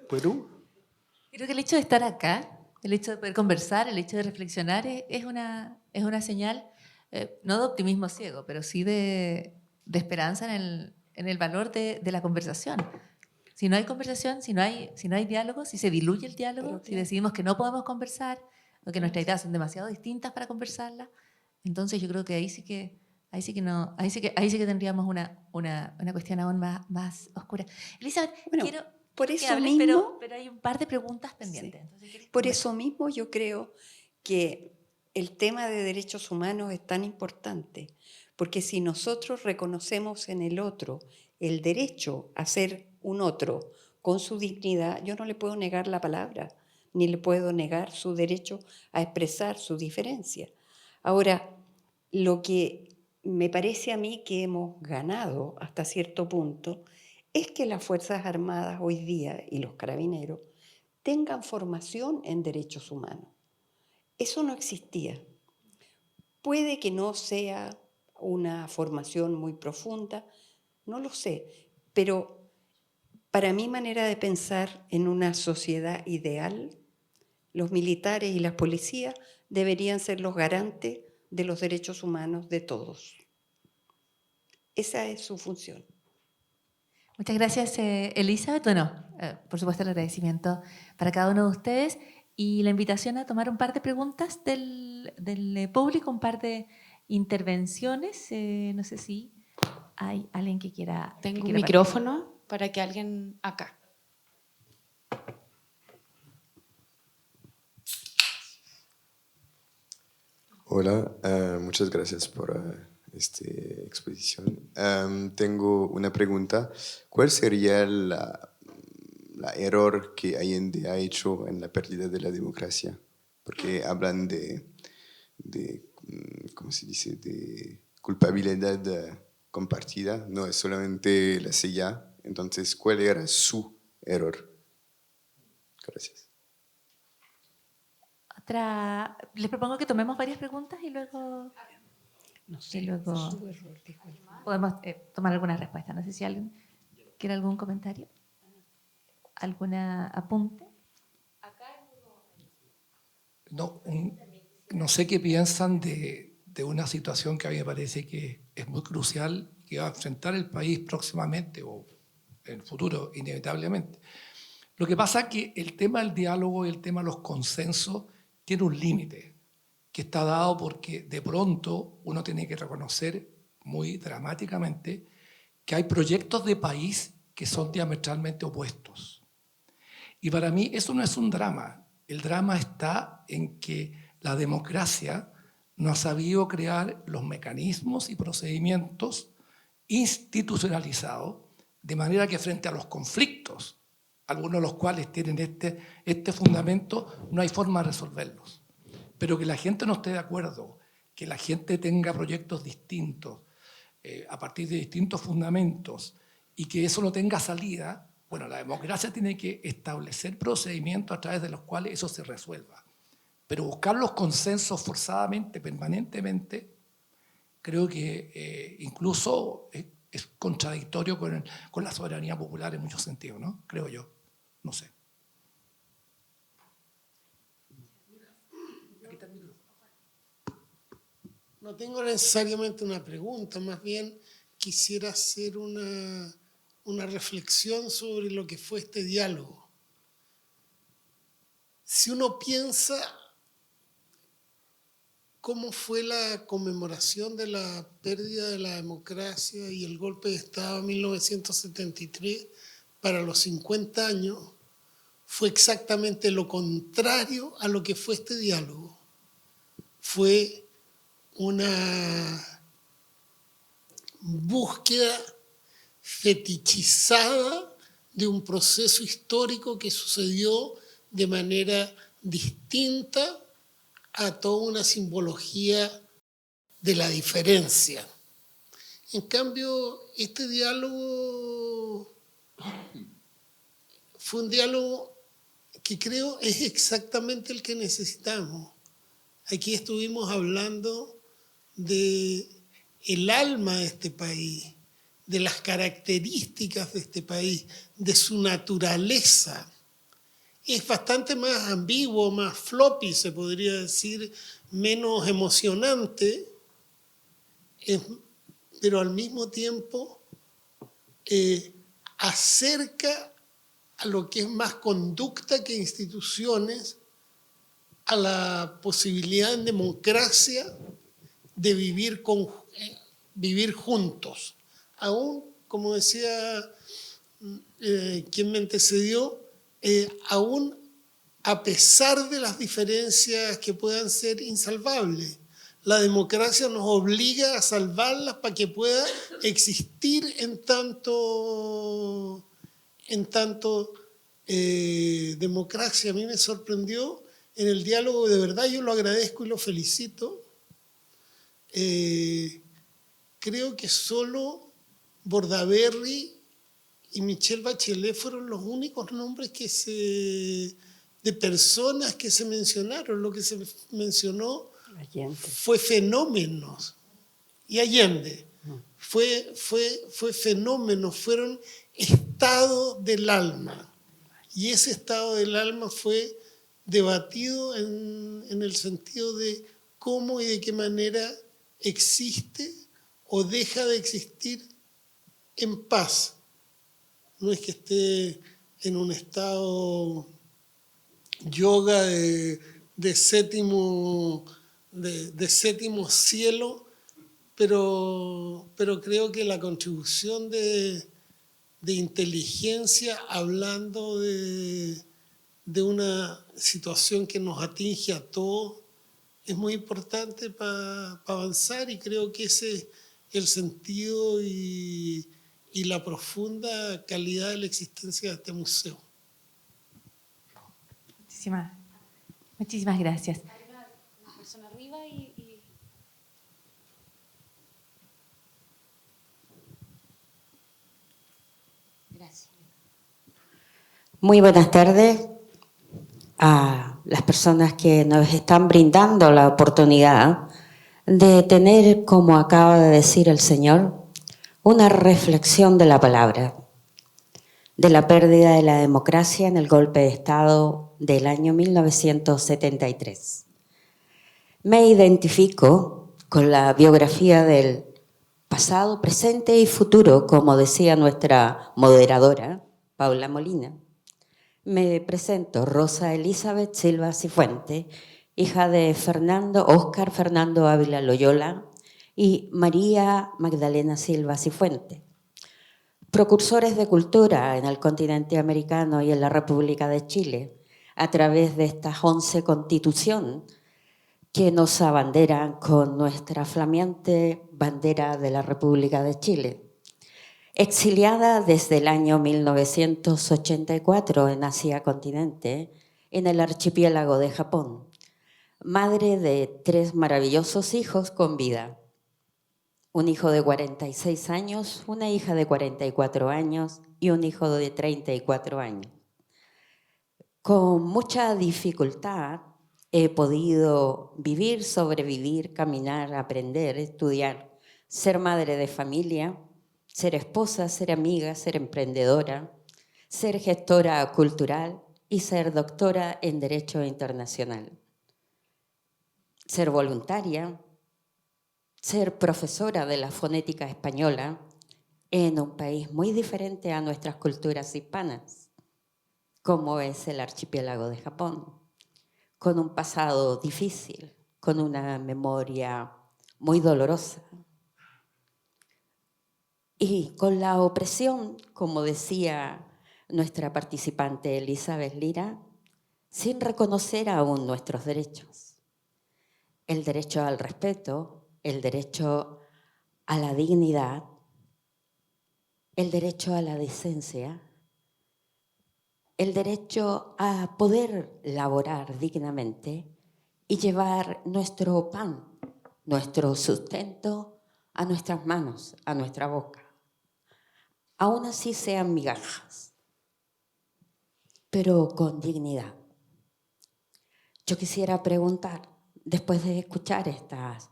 Perú. Creo que el hecho de estar acá, el hecho de poder conversar, el hecho de reflexionar es una señal, no de optimismo ciego, pero sí de esperanza en el valor de la conversación. Si no hay conversación, si no hay diálogo, si se diluye el diálogo, si decidimos que no podemos conversar o que nuestras ideas son demasiado distintas para conversarlas, entonces yo creo que ahí sí que tendríamos una cuestión aún más oscura. Elizabeth, bueno, quiero por eso que hables, mismo, pero hay un par de preguntas pendientes. Sí. Entonces, por eso mismo yo creo que el tema de derechos humanos es tan importante, porque si nosotros reconocemos en el otro el derecho a ser un otro con su dignidad, yo no le puedo negar la palabra, ni le puedo negar su derecho a expresar su diferencia. Ahora, lo que me parece a mí que hemos ganado hasta cierto punto es que las Fuerzas Armadas hoy día y los carabineros tengan formación en derechos humanos. Eso no existía. Puede que no sea una formación muy profunda, no lo sé, pero para mi manera de pensar en una sociedad ideal, los militares y las policías deberían ser los garantes de los derechos humanos de todos. Esa es su función. Muchas gracias, Elizabeth. Bueno, por supuesto el agradecimiento para cada uno de ustedes y la invitación a tomar un par de preguntas del público, un par de intervenciones. No sé si hay alguien que quiera... Tengo un micrófono para que alguien acá. Hola, muchas gracias por esta exposición. Tengo una pregunta. ¿Cuál sería la error que Allende ha hecho en la pérdida de la democracia? Porque hablan de ¿cómo se dice?, de culpabilidad compartida, no es solamente la CIA. Entonces, ¿cuál era su error? Gracias. Les propongo que tomemos varias preguntas y luego... No sé, Y luego su error, dijo él. podemos tomar alguna respuesta. No sé si alguien quiere algún comentario, alguna apunte. No sé qué piensan de una situación que a mí me parece que es muy crucial, que va a enfrentar el país próximamente o en el futuro, inevitablemente. Lo que pasa es que el tema del diálogo y el tema de los consensos tiene un límite que está dado porque de pronto uno tiene que reconocer muy dramáticamente que hay proyectos de país que son diametralmente opuestos. Y para mí eso no es un drama. El drama está en que la democracia no ha sabido crear los mecanismos y procedimientos institucionalizados de manera que frente a los conflictos, algunos de los cuales tienen este fundamento, no hay forma de resolverlos. Pero que la gente no esté de acuerdo, que la gente tenga proyectos distintos, a partir de distintos fundamentos, y que eso no tenga salida, bueno, la democracia tiene que establecer procedimientos a través de los cuales eso se resuelva. Pero buscar los consensos forzadamente, permanentemente, creo que incluso es contradictorio con la soberanía popular en muchos sentidos, ¿no? Creo yo, no sé. No tengo necesariamente una pregunta, más bien quisiera hacer una reflexión sobre lo que fue este diálogo. Si uno piensa cómo fue la conmemoración de la pérdida de la democracia y el golpe de Estado en 1973 para los 50 años, fue exactamente lo contrario a lo que fue este diálogo. Fue una búsqueda fetichizada de un proceso histórico que sucedió de manera distinta a toda una simbología de la diferencia. En cambio, este diálogo fue un diálogo que creo es exactamente el que necesitamos. Aquí estuvimos hablando de el alma de este país, de las características de este país, de su naturaleza. Es bastante más ambiguo, más floppy, se podría decir, menos emocionante, pero al mismo tiempo acerca a lo que es más conducta que instituciones, a la posibilidad en democracia de vivir juntos. Aún, como decía quien me antecedió, aún a pesar de las diferencias que puedan ser insalvables, la democracia nos obliga a salvarlas para que pueda existir en tanto democracia. A mí me sorprendió en el diálogo, de verdad yo lo agradezco y lo felicito. Creo que solo Bordaberry y Michelle Bachelet fueron los únicos nombres de personas que se mencionaron. Lo que se mencionó fue fenómenos. y Allende. Fue fenómeno, fueron estado del alma. Y ese estado del alma fue debatido en el sentido de cómo y de qué manera existe o deja de existir en paz. No es que esté en un estado yoga de séptimo cielo, pero creo que la contribución de inteligencia, hablando de una situación que nos atinge a todos, es muy importante para avanzar, y creo que ese es el sentido y la profunda calidad de la existencia de este museo. Muchísimas gracias. Una persona arriba y... Gracias. Muy buenas tardes a las personas que nos están brindando la oportunidad de tener, como acaba de decir el Señor, una reflexión de la palabra, de la pérdida de la democracia en el golpe de Estado del año 1973. Me identifico con la biografía del pasado, presente y futuro, como decía nuestra moderadora, Paula Molina. Me presento, Rosa Elizabeth Silva Cifuentes, hija de Óscar Fernando Ávila Loyola y María Magdalena Silva Cifuentes, precursores de cultura en el continente americano y en la República de Chile, a través de esta 11 Constitución que nos abanderan con nuestra flameante bandera de la República de Chile. Exiliada desde el año 1984 en Asia continente, en el archipiélago de Japón, madre de 3 maravillosos hijos con vida. Un hijo de 46 años, una hija de 44 años y un hijo de 34 años. Con mucha dificultad he podido vivir, sobrevivir, caminar, aprender, estudiar, ser madre de familia, ser esposa, ser amiga, ser emprendedora, ser gestora cultural y ser doctora en Derecho Internacional. Ser voluntaria, ser profesora de la fonética española en un país muy diferente a nuestras culturas hispanas, como es el archipiélago de Japón, con un pasado difícil, con una memoria muy dolorosa y con la opresión, como decía nuestra participante Elizabeth Lira, sin reconocer aún nuestros derechos. El derecho al respeto, el derecho a la dignidad, el derecho a la decencia, el derecho a poder laborar dignamente y llevar nuestro pan, nuestro sustento a nuestras manos, a nuestra boca. Aún así sean migajas, pero con dignidad. Yo quisiera preguntar, después de escuchar estas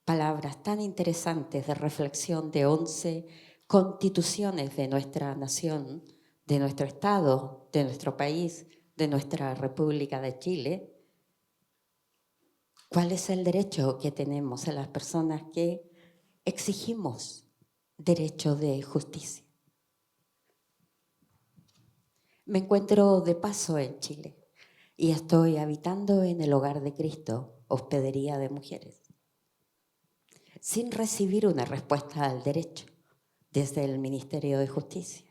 palabras tan interesantes de reflexión de 11 constituciones de nuestra nación, de nuestro Estado, de nuestro país, de nuestra República de Chile, ¿cuál es el derecho que tenemos a las personas que exigimos derecho de justicia? Me encuentro de paso en Chile y estoy habitando en el Hogar de Cristo, hospedería de mujeres, sin recibir una respuesta al derecho desde el Ministerio de Justicia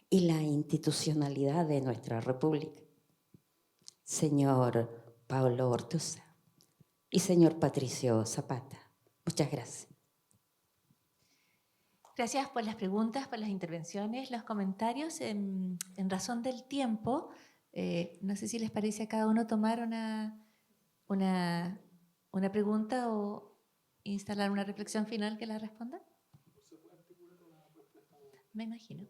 y la institucionalidad de nuestra República. Señor Paulo Ortúzar y señor Patricio Zapata, muchas gracias. Gracias por las preguntas, por las intervenciones, los comentarios. En razón del tiempo, no sé si les parece a cada uno tomar una pregunta o instalar una reflexión final que la responda. Me imagino.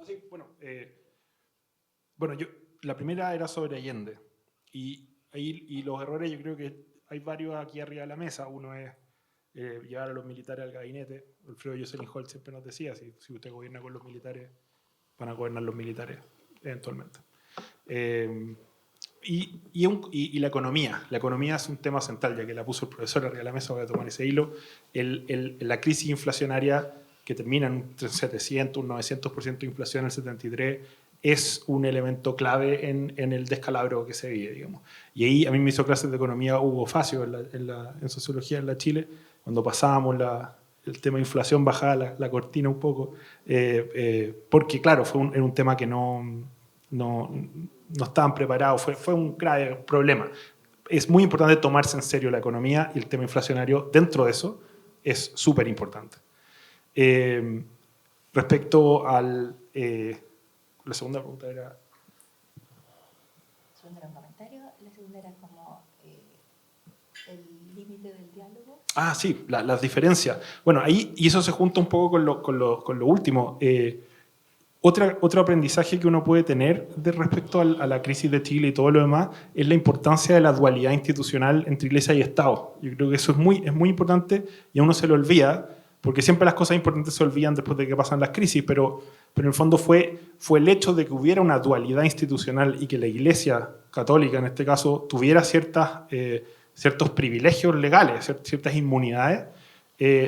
Sí, bueno, la primera era sobre Allende. Y los errores, yo creo que hay varios aquí arriba de la mesa. Uno es llevar a los militares al gabinete. Alfredo Jocelyn Holt siempre nos decía, si usted gobierna con los militares, van a gobernar los militares eventualmente. Y la economía. La economía es un tema central, ya que la puso el profesor arriba de la mesa, voy a tomar ese hilo. La crisis inflacionaria que termina en un 700, un 900% de inflación en el 73, es un elemento clave en el descalabro que se vive, digamos. Y ahí a mí me hizo clases de economía Hugo Facio en sociología en la Chile, cuando pasábamos el tema de inflación, bajaba la cortina un poco, porque claro, era un tema que no estaban preparados, fue un grave problema. Es muy importante tomarse en serio la economía, y el tema inflacionario dentro de eso es súper importante. Respecto al... la segunda pregunta era... La segunda era un comentario, la segunda era como el límite del diálogo. Ah, sí, las diferencias. Bueno, ahí, y eso se junta un poco con lo último. Otro aprendizaje que uno puede tener respecto a la crisis de Chile y todo lo demás es la importancia de la dualidad institucional entre Iglesia y Estado. Yo creo que eso es muy importante y a uno se lo olvida, porque siempre las cosas importantes se olvidan después de que pasan las crisis, pero en el fondo fue el hecho de que hubiera una dualidad institucional y que la Iglesia católica, en este caso, tuviera ciertos privilegios legales, ciertas inmunidades,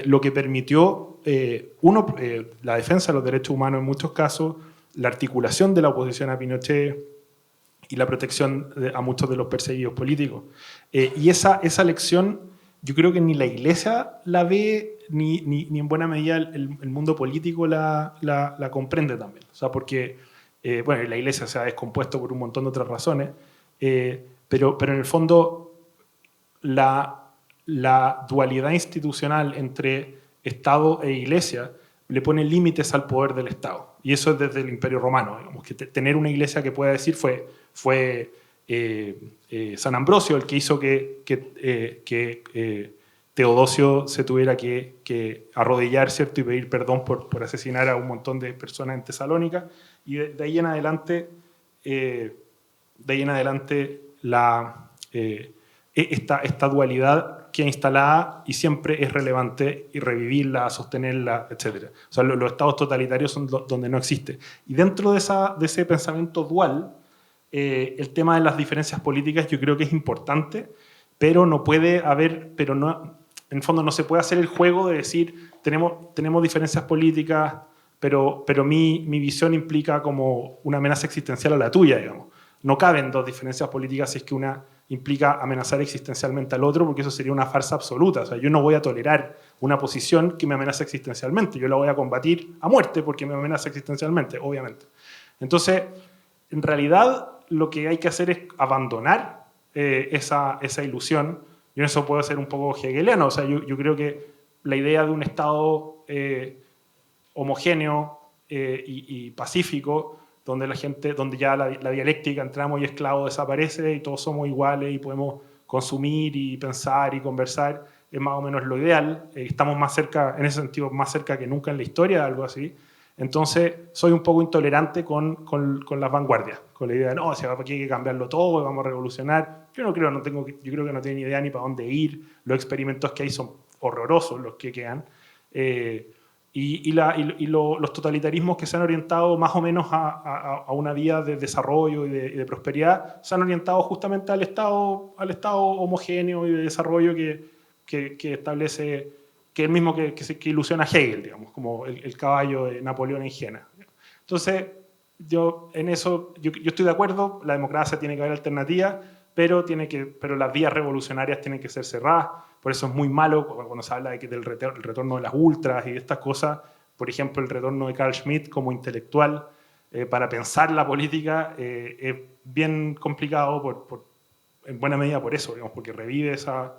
lo que permitió, la defensa de los derechos humanos en muchos casos, la articulación de la oposición a Pinochet y la protección a muchos de los perseguidos políticos. Y esa lección, yo creo que ni la Iglesia la ve, ni en buena medida el mundo político la comprende también. O sea, porque, bueno, la Iglesia se ha descompuesto por un montón de otras razones, pero en el fondo la dualidad institucional entre Estado e Iglesia le pone límites al poder del Estado. Y eso es desde el Imperio Romano. Digamos, que tener una iglesia que pueda decir fue San Ambrosio el que hizo que Teodosio se tuviera que arrodillar, ¿cierto?, y pedir perdón por asesinar a un montón de personas en Tesalónica. Y de ahí en adelante, esta dualidad queda instalada y siempre es relevante y revivirla, sostenerla, etc. O sea, los estados totalitarios son donde no existe. Y dentro de ese pensamiento dual, el tema de las diferencias políticas yo creo que es importante, pero no puede haber, en el fondo no se puede hacer el juego de decir tenemos diferencias políticas, pero mi visión implica como una amenaza existencial a la tuya, digamos. No caben dos diferencias políticas si es que una implica amenazar existencialmente al otro, porque eso sería una farsa absoluta. O sea, yo no voy a tolerar una posición que me amenaza existencialmente. Yo la voy a combatir a muerte porque me amenaza existencialmente, obviamente. Entonces, en realidad, lo que hay que hacer es abandonar esa ilusión. Yo en eso puedo ser un poco hegeliano. O sea, yo creo que la idea de un Estado homogéneo y pacífico, donde ya la dialéctica entramos y esclavo desaparece y todos somos iguales y podemos consumir y pensar y conversar, es más o menos lo ideal. Estamos más cerca, en ese sentido, más cerca que nunca en la historia de algo así. Entonces, soy un poco intolerante con las vanguardias, con la idea de, no, aquí hay que cambiarlo todo, vamos a revolucionar. Yo creo que no tienen idea ni para dónde ir. Los experimentos que hay son horrorosos los que quedan. Los totalitarismos que se han orientado más o menos a una vía de desarrollo y de prosperidad se han orientado justamente al Estado homogéneo y de desarrollo que establece, que es el mismo que ilusiona a Hegel, digamos, como el caballo de Napoleón en Jena. Entonces, yo estoy de acuerdo, la democracia tiene que haber alternativas, pero las vías revolucionarias tienen que ser cerradas. Por eso es muy malo cuando se habla del retorno de las ultras y de estas cosas. Por ejemplo, el retorno de Carl Schmitt como intelectual para pensar la política es bien complicado en buena medida por eso, digamos, porque revive esta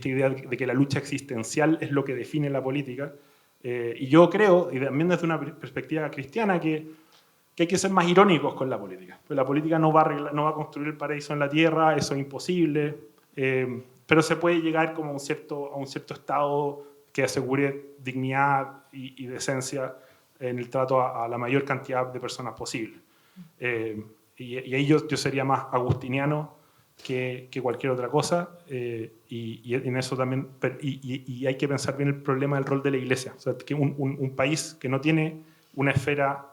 idea de que la lucha existencial es lo que define la política. Y yo creo, y también desde una perspectiva cristiana, que hay que ser más irónicos con la política. Pues la política no va a construir el paraíso en la tierra, eso es imposible, pero se puede llegar como a un cierto estado que asegure dignidad y decencia en el trato a la mayor cantidad de personas posible. Y ahí yo sería más agustiniano, que cualquier otra cosa, y en eso también, y hay que pensar bien el problema del rol de la Iglesia. O sea, que un país que no tiene una esfera,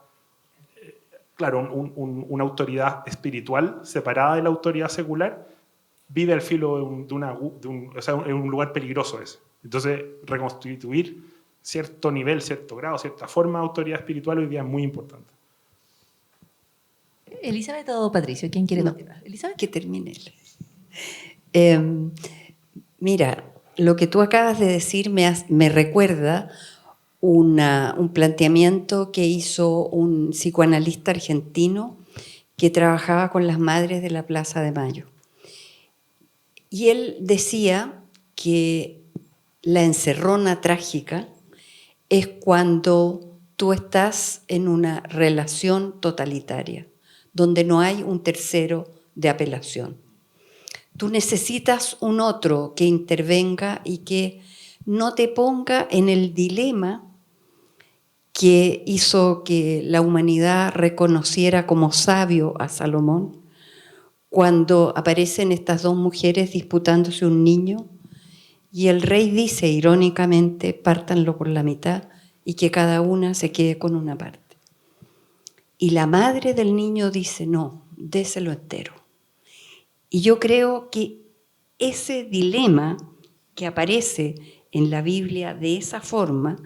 claro, una autoridad espiritual separada de la autoridad secular, vive al filo o sea, en un lugar peligroso ese. Entonces, reconstituir cierto nivel, cierto grado, cierta forma de autoridad espiritual hoy día es muy importante. Elizabeth o Patricio, ¿quién quiere continuar? Elizabeth. Que termine él. Mira, lo que tú acabas de decir me recuerda un planteamiento que hizo un psicoanalista argentino que trabajaba con las madres de la Plaza de Mayo. Y él decía que la encerrona trágica es cuando tú estás en una relación totalitaria, donde no hay un tercero de apelación. Tú necesitas un otro que intervenga y que no te ponga en el dilema que hizo que la humanidad reconociera como sabio a Salomón, cuando aparecen estas dos mujeres disputándose un niño y el rey dice irónicamente, pártanlo por la mitad y que cada una se quede con una parte. Y la madre del niño dice, no, déselo entero. Y yo creo que ese dilema que aparece en la Biblia de esa forma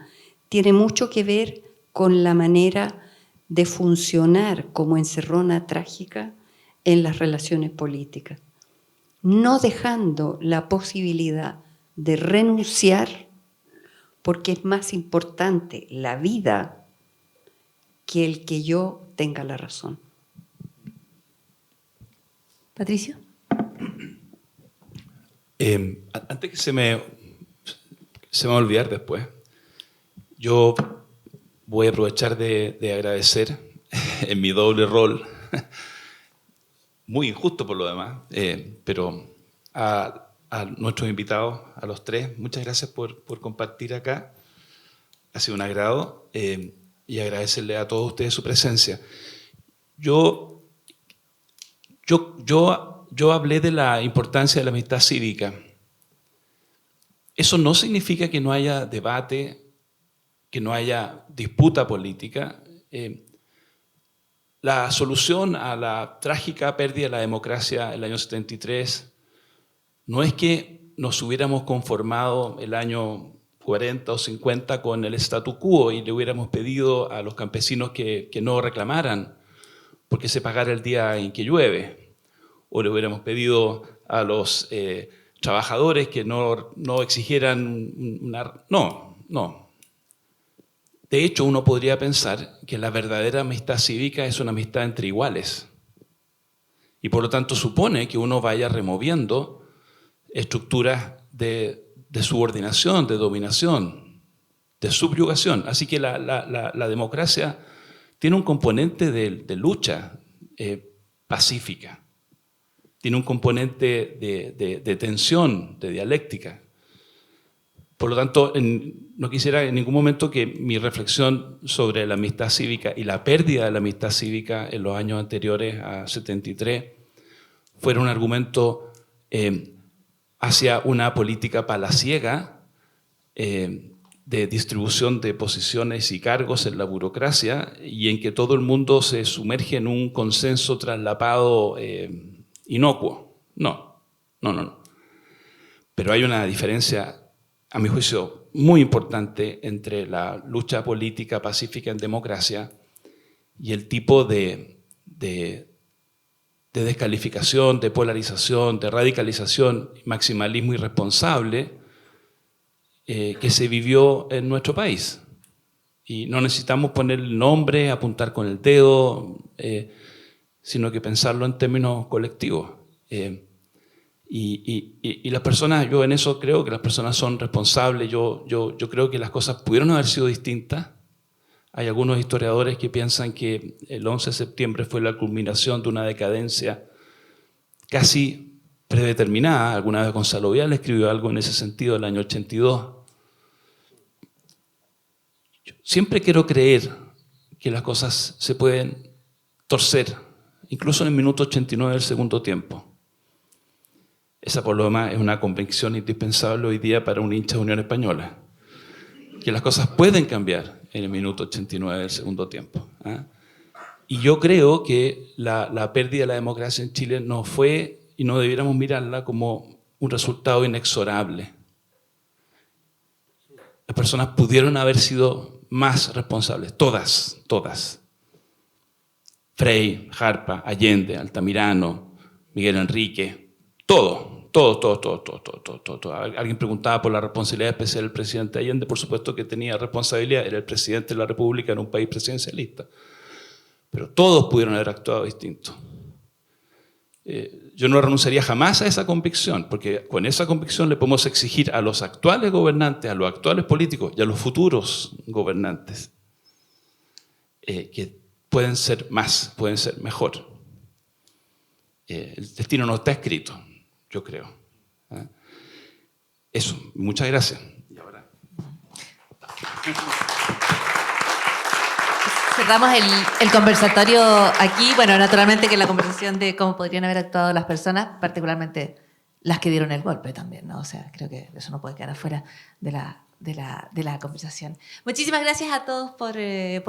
tiene mucho que ver con la manera de funcionar como encerrona trágica en las relaciones políticas, no dejando la posibilidad de renunciar, porque es más importante la vida que el que yo tenga la razón. Patricio. Antes que se me va a olvidar después, yo voy a aprovechar de agradecer en mi doble rol, muy injusto por lo demás, pero a nuestros invitados, a los tres, muchas gracias por compartir acá. Ha sido un agrado y agradecerle a todos ustedes su presencia. Yo hablé de la importancia de la amistad cívica. Eso no significa que no haya debate, que no haya disputa política. La solución a la trágica pérdida de la democracia en el año 73 no es que nos hubiéramos conformado el año 40 o 50 con el statu quo y le hubiéramos pedido a los campesinos que no reclamaran porque se pagara el día en que llueve, o le hubiéramos pedido a los trabajadores que no exigieran una... No. De hecho, uno podría pensar que la verdadera amistad cívica es una amistad entre iguales. Y por lo tanto supone que uno vaya removiendo estructuras de subordinación, de dominación, de subyugación. Así que la democracia tiene un componente de lucha pacífica. Tiene un componente de tensión, de dialéctica. Por lo tanto, no quisiera en ningún momento que mi reflexión sobre la amistad cívica y la pérdida de la amistad cívica en los años anteriores a 73 fuera un argumento hacia una política palaciega de distribución de posiciones y cargos en la burocracia y en que todo el mundo se sumerge en un consenso traslapado inocuo. No. Pero hay una diferencia, a mi juicio, muy importante entre la lucha política pacífica en democracia y el tipo de descalificación, de polarización, de radicalización, maximalismo irresponsable que se vivió en nuestro país. Y no necesitamos poner el nombre, apuntar con el dedo, sino que pensarlo en términos colectivos. Y las personas, yo en eso creo que las personas son responsables. Yo creo que las cosas pudieron haber sido distintas. Hay algunos historiadores que piensan que el 11 de septiembre fue la culminación de una decadencia casi predeterminada. Alguna vez Gonzalo Vial escribió algo en ese sentido el año 82. Yo siempre quiero creer que las cosas se pueden torcer, incluso en el minuto 89 del segundo tiempo. Esa por lo demás es una convicción indispensable hoy día para un hincha de Unión Española. Que las cosas pueden cambiar en el minuto 89 del segundo tiempo. ¿Ah? Y yo creo que la pérdida de la democracia en Chile no fue, y no debiéramos mirarla como un resultado inexorable. Las personas pudieron haber sido más responsables, todas. Frei, Jarpa, Allende, Altamirano, Miguel Enrique, todo. Alguien preguntaba por la responsabilidad especial del presidente Allende. Por supuesto que tenía responsabilidad, era el presidente de la República en un país presidencialista. Pero todos pudieron haber actuado distinto. Yo no renunciaría jamás a esa convicción, porque con esa convicción le podemos exigir a los actuales gobernantes, a los actuales políticos y a los futuros gobernantes que pueden ser más, pueden ser mejor. El destino no está escrito, yo creo. Eso, muchas gracias. Y ahora... Cerramos el conversatorio aquí. Bueno, naturalmente que la conversación de cómo podrían haber actuado las personas, particularmente las que dieron el golpe también, ¿no? O sea, creo que eso no puede quedar afuera de la conversación. Muchísimas gracias a todos por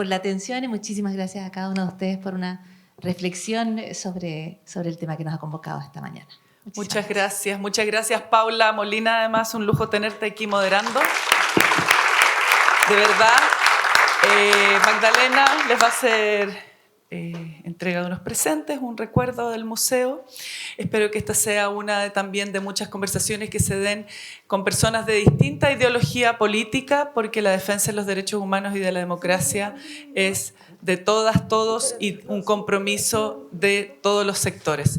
la atención y muchísimas gracias a cada uno de ustedes por una reflexión sobre el tema que nos ha convocado esta mañana. Muchas gracias Paula Molina, además un lujo tenerte aquí moderando. De verdad, Magdalena les va a hacer entrega de unos presentes, un recuerdo del museo. Espero que esta sea una también de muchas conversaciones que se den con personas de distinta ideología política, porque la defensa de los derechos humanos y de la democracia es de todas, todos y un compromiso de todos los sectores.